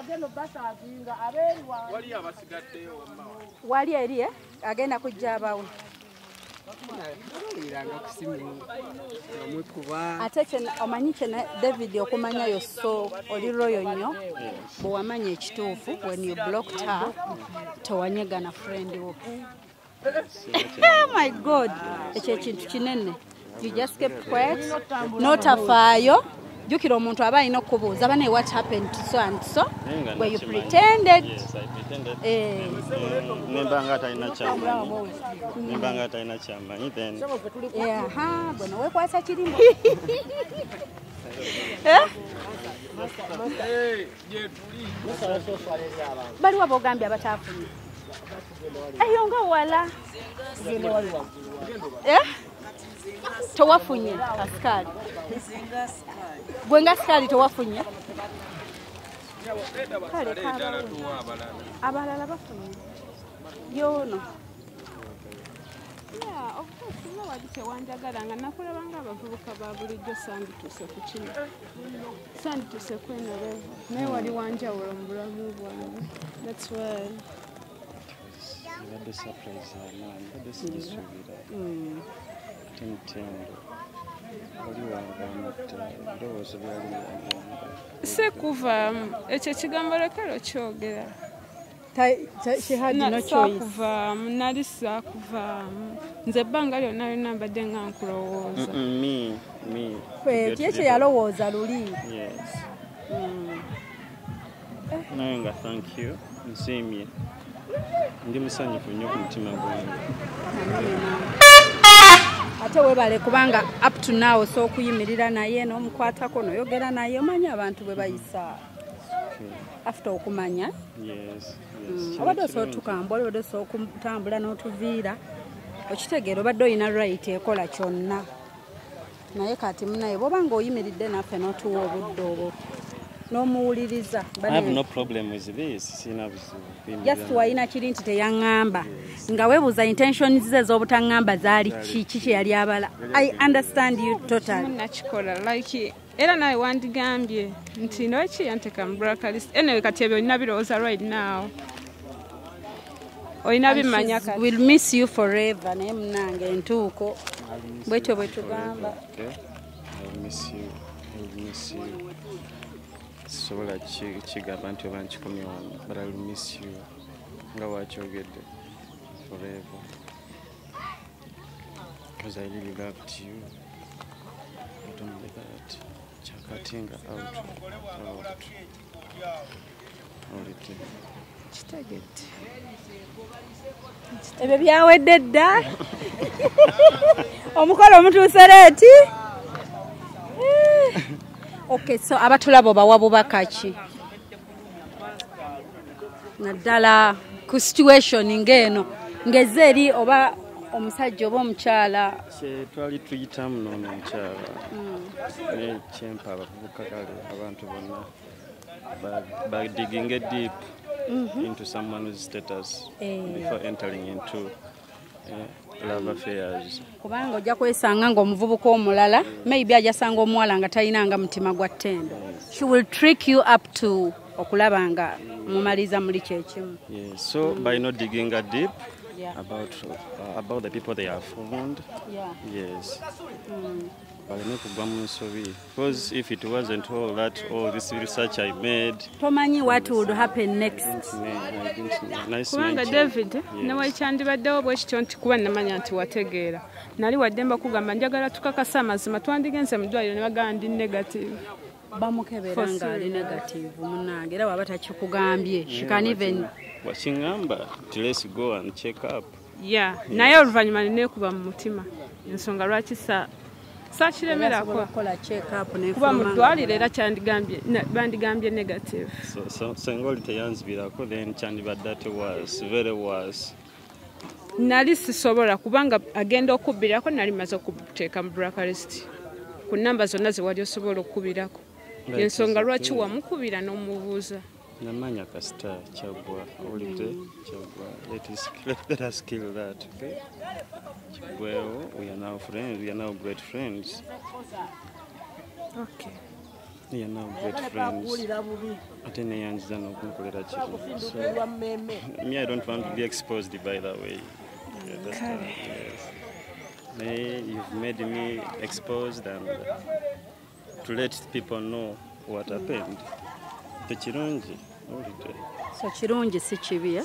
wali eri agenda kujja abawo ate omanyi kyena David okumanyayo so oli royo nnyo bwewamanya ekituufu when you blocked her tewanyegana friend wo oh my god ekyo ekintu kinene you just kept quiet notafaayo jukira omuntu aba alina okubuuza bane what happened to so and so where you pretended yes I pretended nembanga atalina kyama then aha bwana wekwasa kirimo bali wabo ogambye abataafunye eyo nga wala towafunye askari gwenga askari towafunye abalala bafunye yono of course no wadi tewanjagala nga nakulaba nga abavubuka ba bulijjo sandituse ku kino sandituse kweno levo naye wali wanjawulo mu bulamu bwange that's why the surprise man the sirisuubira Tendo sekuvaamu ekyo ekigambo lekero kyogera sakuvaamu nali sakuvaamu nze ebbanga lyonna lyonna mbadde nga nkulowooza ekyo yalowooza luli naye nga thank you nsiimye ndi musanyufu nnyo ku mutima gwange ate webale kubanga up to now so okuyimirira naye n'omukwatako noyogera naye omanyi abantu bwe bayisa after okumanya obadde osobola tukambula obadde osobola okutambula n'otuviira okitegeera obadde olina right ekola kyonna naye kati munaye bwoba ng'oyimiridde naffe n'otuwa obudde obwo n'omuwuliriza. I have no problem with this. Just wayina kiri nti teyaŋŋamba nga weebuuza intentions ze ez'obutaŋŋamba zaali kiki kye yali abala. I understand you totally. Nakikola like era nawe wandigambye nti noki yanteka mu blacklist. Anyway kati ebyo olina birowooza right now. Olina bimanya kati. We'll miss you forever naye munange entuuko bwetyo bwe tugamba. I'll miss you. Sobola kigamba nti oba nkikomye wano, but I'll miss you nga wakyogedde forever because I really loved you. Not only that, chakatinga out. Kitegedde. Ebyo byawedde dda. Omukolo omutuuse leeti. Okay, so abatulabo bawa bubaka ki? Naddala ku situation ng'eno ngeze eri oba omusajja oba omukyala. Twali tuyitamu n'ono omukyala. Ne kyempa abavubuka kale abantu bonna by digging deep into someone's status before entering into love affairs. Kubanga ojja kwesanga ng'omuvubuka omulala maybe ajasanga omuwala nga talinanga mutima gwa Tendo. She will trick you up to okulaba nga mumaliza muli kyekimu. Yes, so by not digging deep about the people they have found. Yes. Because if it wasn't all this research I made, Tomanyi what would happen next. Kubanga David newakyandibaddewo bwe kityo nti kuba namanya nti wategeera nali wadde mbakugamba njagala tukakasa amazima twandigenze mu ddwaliro ne bagamba ndi negative. Bamukebera nga ali negative munange era waba takikugambye. She can even wakiŋŋamba nti let's go and check up. Naye oluvannyuma neekuba mu mutima ensonga lwaki saakiremerako kuba mu ddwaliro era bandigambye negative. Senga oli teyanzibirako then kyandibadde ate was very was. Nali sisobola kubanga agenda okubbirako nali maze okuteeka mu blacklist ku namba zonna ze wali osobola okukubirako. Ensonga lwaki wamukubira n'omubuuza. Namanya kasita kyagwa olidde kyagwa. Let us kill that, okay? Well, we are now friends. We are now great friends. Okay. We are now great friends. Ate neyanziza n'okunkolera kiri. So, me, I don't want to be exposed, by the way. Okay. Yes. You've made me exposed and to let people know what happened. Tekirungi. So kirungi si kibi.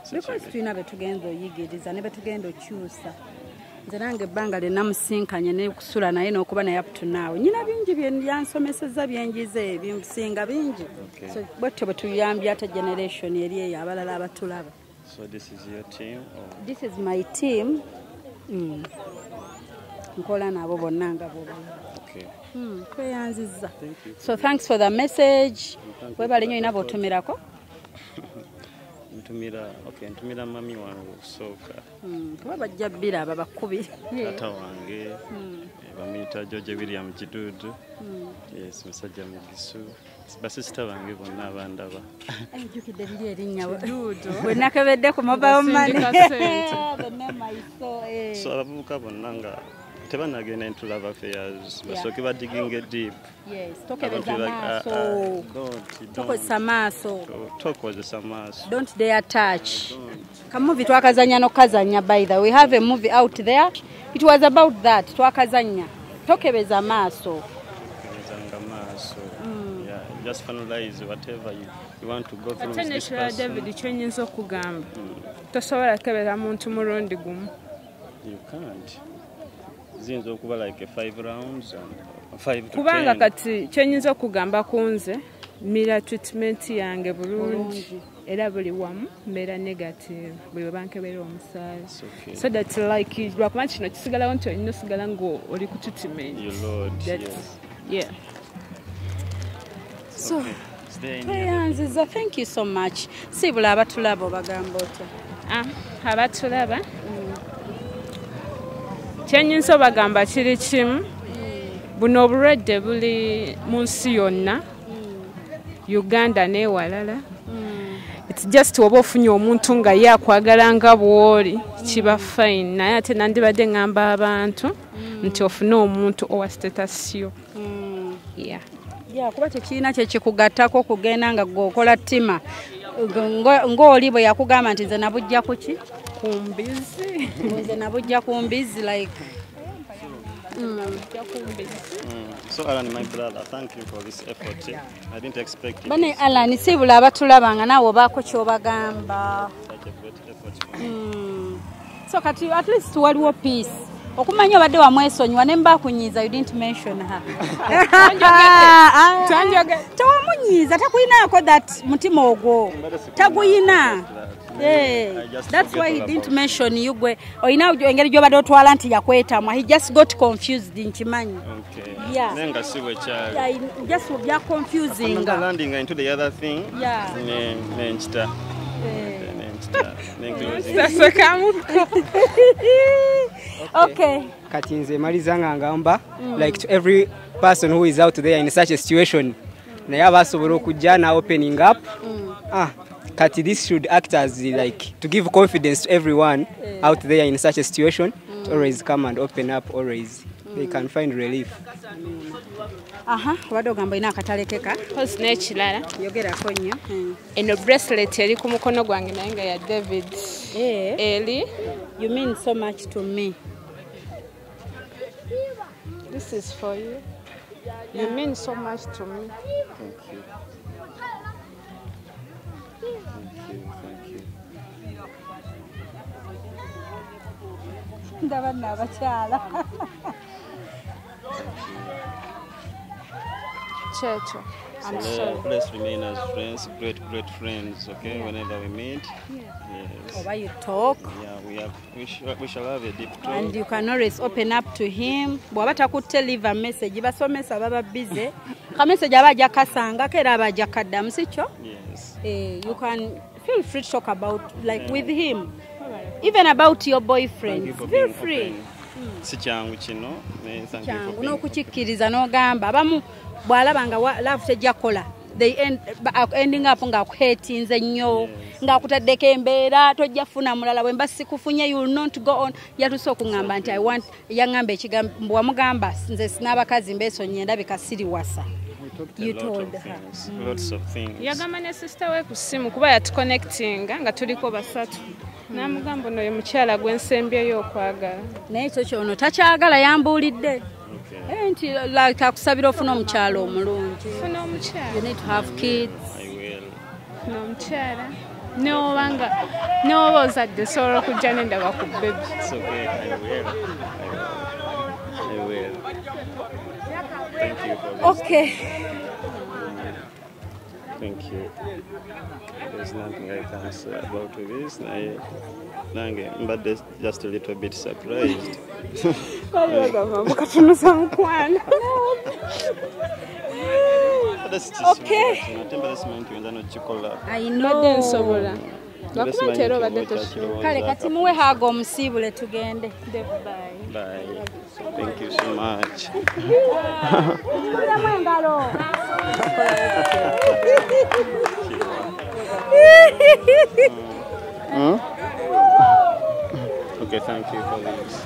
Because tulina betugenda oyigiriza ne betugenda okyusa. Nze nange ebbanga lye namusinkanye ne kusula naye n'okuba naye up to now. Nyina bingi bye yansomesezza byenjize ebinsinga bingi. So bwetyo bwe tuyambye ate generation eri eyo abalala abatulaba. So this is your team? Or? This is my team. Nkola nabo bonna nga bo. Okay. Kweyanziza. So thanks for the message. Webale nnyo ina botumirako. Ntumira mami wange okusooka. Kuba bajja bbira aba bakubi. Taata wange bamuyita George William Kidudu. Yes, musajja mugisu. Basisita bange bonna abandaba. Ejjukidde biri erinnya bwe nakebedde ku mobile money. The name I saw. So abavubuka bonna nga tebanagenda into love affairs. Basooke ba digging deep. Yes, tokebeza maaso. Tokozesa maaso. Tokozesa maaso. Don't dare touch. Kamuvi twakazanya nokazanya by the way. We have a movie out there. It was about that. Twakazanya. Tokebeza maaso. Tokezanga maaso. Yeah, just finalize whatever you want to go through with this person. David kyenyinza okugamba. Tosobola kebeza muntu mulundi gumu. You can't. Zinzo okuba like 5 rounds and 5 to 10. Kubanga kati kyenyinza okugamba kunze mira treatment yange bulungi era buli wamu mbeera negative bwe bankebera omusaayi. So that like lwakuba kino kisigalawo nti olina osigala ng'oli ku treatment. Your Lord, yes. Yeah. So tweyanziza. Thank you so much. Sibula abatulaba obagamba otya? Abatulaba kyenyinza obagamba kiri kimu buno obulwadde buli mu nsi yonna Uganda n'ewalala. It's just oba ofunye omuntu nga ye akwagala nga bw'oli kiba fine naye ate nandibadde ngamba abantu nti ofune omuntu owa status yo. Kuba tekirina kyekikugattako kugenda nga gweokola ttima ng'oli bwe yakugamba nti nze nabujja ku ki? Ku mbizzi. Nze nabujja ku mbizzi like. So Alan, my brother, thank you for this effort. I didn't expect it. Bane Alan, sibula abatulabanga naawe obaako ky'obagamba. Such a great effort. So kati at least waliwo peace. Okumanya obadde wamwesonyiwa ne mbakunyiiza, you didn't mention her. Tawamunyiiza, takuyinaako that mutima ogwo. Taguyina. That's why he didn't mention you. Oyina engeri gy'obadde otwala nti yakwetamwa. He just got confused nkimanyi. Okay. Yeah. Nenga siwe kyali. Yeah, just be confusing. I'm landing into the other thing. Yeah. Nenchita. Okay. Kati nze maliza nga ngamba like to every person who is out there in such a situation naye abasobola okujja na opening up. Kati this should act as like to give confidence to everyone out there in such a situation to always come and open up, always they can find relief. Obadde ogamba ina akatalekeka kozi n'ekirala yogerako nnyo. Eno bracelet eri ku mukono gwange naye nga ya David. Eli, you mean so much to me. This is for you. You mean so much to me. Thank you. Ndaba n'abakyala. Checho. I'm sorry. Let's remain as friends, great friends, okay? Whenever we meet. Yes. Or you talk. Yeah, we shall have a deep talk. And you can always open up to him. Bw'aba takutte leave a message. Basomesa baba busy. Ka message abaja kasanga kera abaja kaddamu sikyo? Yes. You can feel free to talk about like with him. Even about your boyfriend. Feel free. Si kyangu kino. Thank you for being n'okukikkiriza n'ogamba abamu bw'alaba nga love tejja kola they ending up nga akuhetinze nnyo nga akutaddeko embeera tojja funa mulala bwe mba sikufunye you will not go on yatuse okungamba nti I want yangamba ekigambo wamugamba nze sinabakazi mbeesonye ndabika siri wasa. You told her. Lots of things. Yagamba ne sister we ku simu kuba yatuconnectinga nga tuliko basatu. Namugamba no ye mukyala gwensembyeyo okwagala. Naye ekyo kyono takyagala yambuulidde. Nti like akusabira ofuna omukyala omulungi. Funa omukyala. You need to have kids. I will. Funa omukyala. N'obanga n'oba ozadde sobola okujja n'endaba ku baby. It's okay. I will. Thank you for this. Okay. Thank you. There's nothing I can say about this. But just a little bit surprised. Okay. I know. Kale kati muwe hago omusiibule tugende. Bye. Thank you so much. Okay, thank you for this.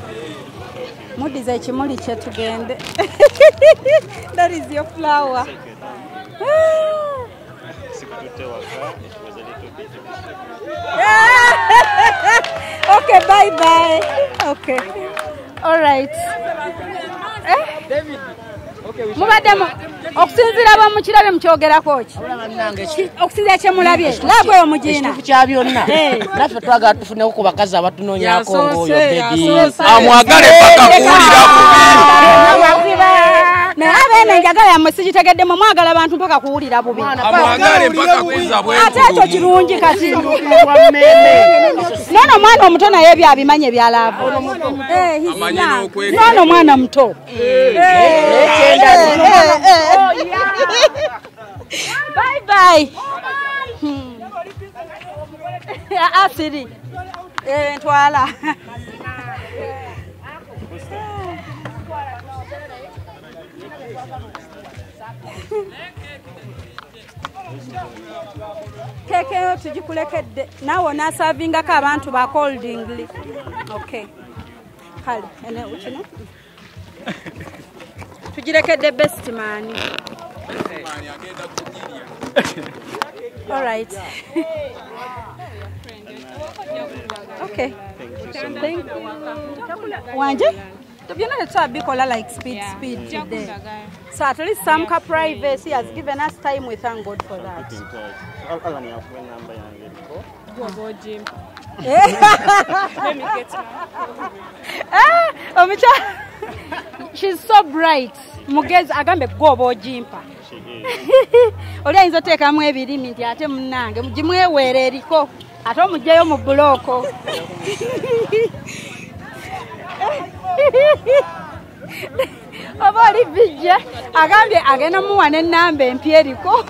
Mudiza ekimuli kye tugende. That is your flower. Okay, bye. Okay. All right. David. Okay, we Mubademu okusinzira ba mukirabe mukyogerako ki? Okusinzira kye mulabye. Lagwe omujina. Ekifu kya byonna. Naffe twagala tufune ku bakazi abatunoonyaako ng'oyo baby. Amwagale paka kuwulira bubi. Naye njagala yammwe sikitegedde mu mwagala abantu mpaka kuwulira bubi. Amwagale paka kuza bwe. Ate ekyo kirungi kati. Nono mwana omuto naye byabimanye byalaavu. Nono mwana muto. Bye. Asiri. Ntwala. Keke yo tugikulekedde naawe onaasaavingako abantu ba coldingly. Okay. Kale, ene ukino. Tugirekedde best man. All right. Okay. Thank you. Wanje? To be honest, I bikola like speed today. So at least some privacy has given us time. We thank God for that. Let me get she's so bright. Mugezi agambe gobo jimpa. Oli ayinza oteekamu ebirimi nti ate munnange mugimweweera eriko ate omugyeyo mu buloko. Oba oli bijja agambye agenda muwa n'ennamba empya eriko.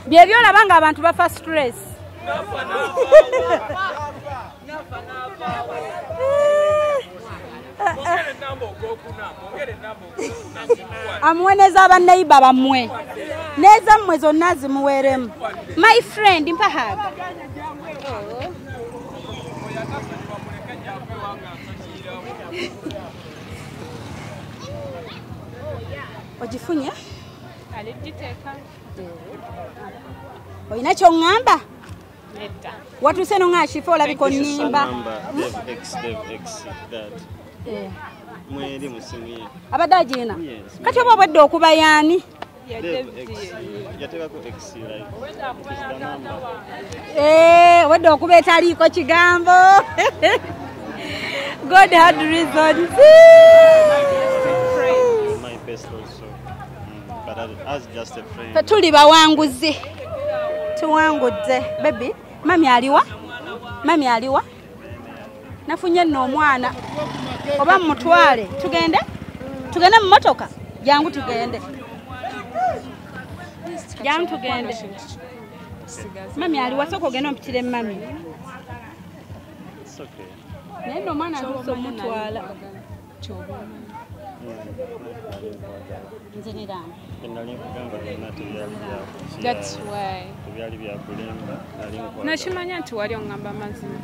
Bye byolaba nga abantu bafa stress. Amuweneza abaneiba bamwe neza mmwe zonna zimuweeremu. My friend mpahaga. Ojifunye? Alijiteeka. Oyina kyongamba? Netta. Watuse no nga Shifah olabika nnimba. Mweri musimu. Abadajina. Kati oba obadde okuba yaani? Yateekako X like. Obadde okuba etaliiko kigambo. God had reasons. My best also. But as just a friend. Tuli bawanguzi. Tuwangudde. Baby, mami aliwa? Mami aliwa? Nafunye nno omwana. Oba mutwale. Tugende? Tugende mu motoka? Jangu tugende. Jangu tugende. Mami aliwa soko ogenda ompitire mami. It's okay. Naye nno omwana atuuse omutwala. Nze niramba. That's why. Nakimanya nti wali ongamba mazima.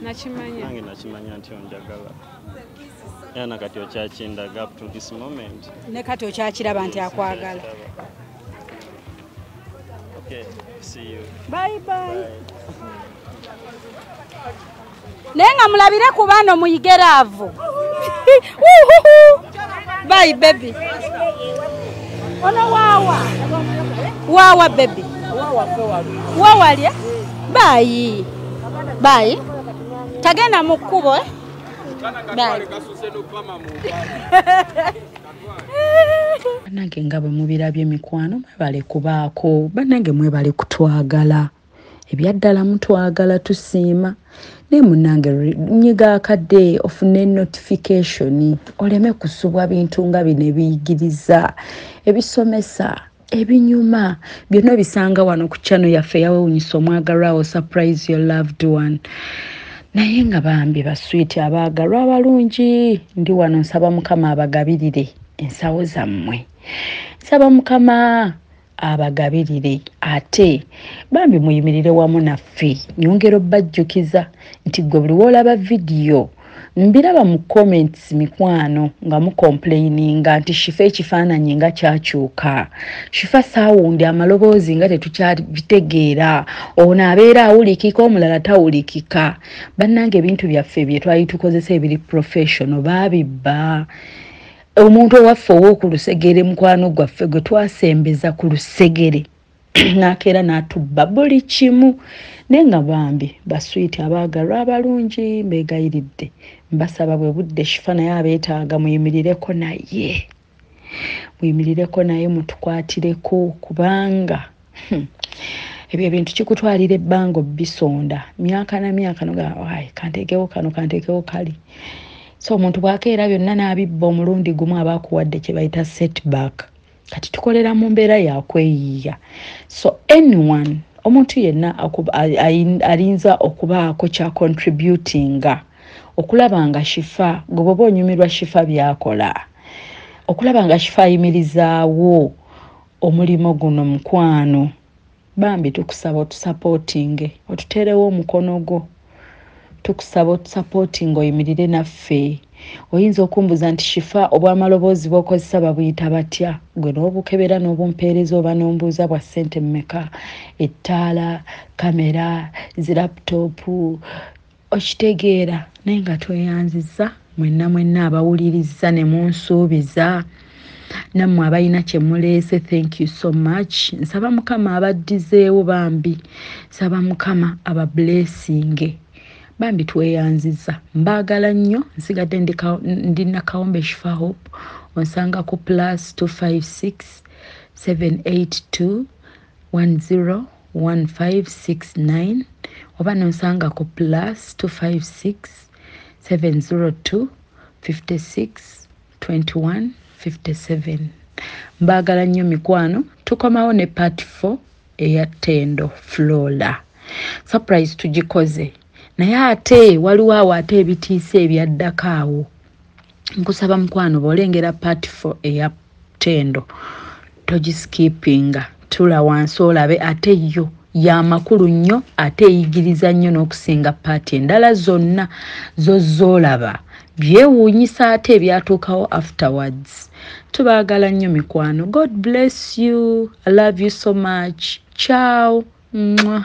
Nakimanya. Nange nakimanya nti onjagala. Era nakati okyakindaga up to this moment. Ne kati okyakiraba nti akwagala. Okay, see you. Bye bye. Naye nga mulabire ku baana muyigeraavu. Bye baby. Ono wawa. Wawa baby. Wawa lye. Bye. Bye. Tagenda mu kkubo. Bye. Bannange nga bwe mubirabye mikwano mwebale kubaako. Bannange mwebale kutwagala. Ebyaddala mutwagala tusiima. Ne munnange nyiga akadde ofune notification oleme kusubwa bintu nga bino ebiyigiriza ebisomesa ebinyuma byonna bisanga wano ku channel yaffe yawewunyisa omwagalwawo surprise your loved one. Naye nga bambi basweet abaagalwa abalungi ndi wano nsaba Mukama abagabirire ensawo zammwe. Nsaba Mukama abagabirire ate bambi muyimirire wamu naffe nyongero bajjukiza nti gwe buli wolaba video mbiraba mu comments mikwano nga mu complaininga nti Shifah ekifaananyi nga kyakyuka, Shifah saawundi amaloboozi nga tetukyabitegeera, ono abeera awulikika omulala tawulikika. Bannange ebintu byaffe bye twali tukozesa ebiri professional baabibba. Omuntu owaffe ow'oku lusegere mukwano gwaffe gwe twasembeza ku lusegere n'akeera n'atubba buli kimu. Naye nga bambi basweet abaagalwa abalungi mbeegayiridde mbasaba bwe budde Shifah naye abeetaaga muyimirireko naye. Muyimirireko naye mutukwatireko kubanga ebyo ebintu kikutwalira ebbanga bisonda myaka na myaka noga kanteekewo kano kanteekewo kali. So omuntu bwakeera byonna n'abibba omulundi gumu abaakuwadde kye bayita setback. Kati tukolera mu mbeera yakweyiya. So anyone omuntu yenna alinza okubaako kya contributinga okulaba nga Shifah gobobo onyumirwa Shifah byakola okulaba nga Shifah ayimirizaawo omulimo guno mukwano bambi tukusaba otusupporting otuterewo omukono gwo tukusaba otusupporting oyimirire naffe oyinza okumbuza nti Shifah obw'amaloboozi bw'okozesa babuyita batya gwe n'obukebera n'obumpeereza oba n'ombuuza bwa ssente mmeka ettaala kamera ziraputoopu okitegeera naye nga tweyanziza mwenna abawuliriza ne munsuubiza nammwe abalina kye muleese thank you so much nsaba mukama abaddizeewo bambi nsaba mukama abablessinge bambi tweyanziza mbaagala nnyo nsigadde ndina Kawombe Shifah Hope onsanga ku +256 782 101569 oba nonsanga ku +256 702 56 21 57 mbaagala nnyo mikwano tukomawo ne part 4 eya Tendo Flora surprise tugikoze naye ate waliwo awo ate ebitiisa ebyaddako awo nkusaba mukwano bw'olengera part 4 eya Tendo togiskipinga tula wansi olabe ate yo y'amakulu nnyo ate eyigiriza nnyo n'okusinga paati endala zonna zoolaba byewuunyisa ate ebyatuukawo afterwards tubaagala nnyo mikwano God bless you I love you so much ciao Mwah.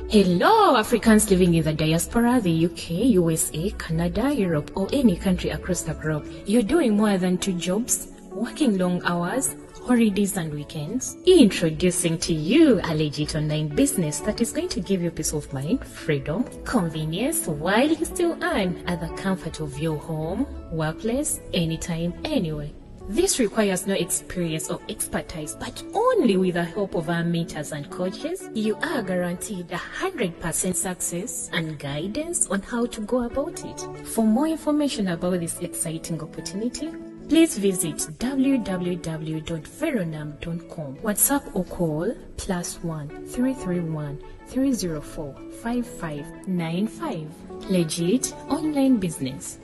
Hello, Africans living in the diaspora, the UK, USA, Canada, Europe, or any country across the globe. You're doing more than 2 jobs, working long hours, holidays and weekends. Introducing to you a legit online business that is going to give you peace of mind, freedom, convenience, while you still earn at the comfort of your home, workplace, anytime, anywhere. This requires no experience or expertise, but only with the help of our mentors and coaches, you are guaranteed 100% success and guidance on how to go about it. For more information about this exciting opportunity, please visit www.veronam.com. WhatsApp or call +1 331 304 5595. Legit online business.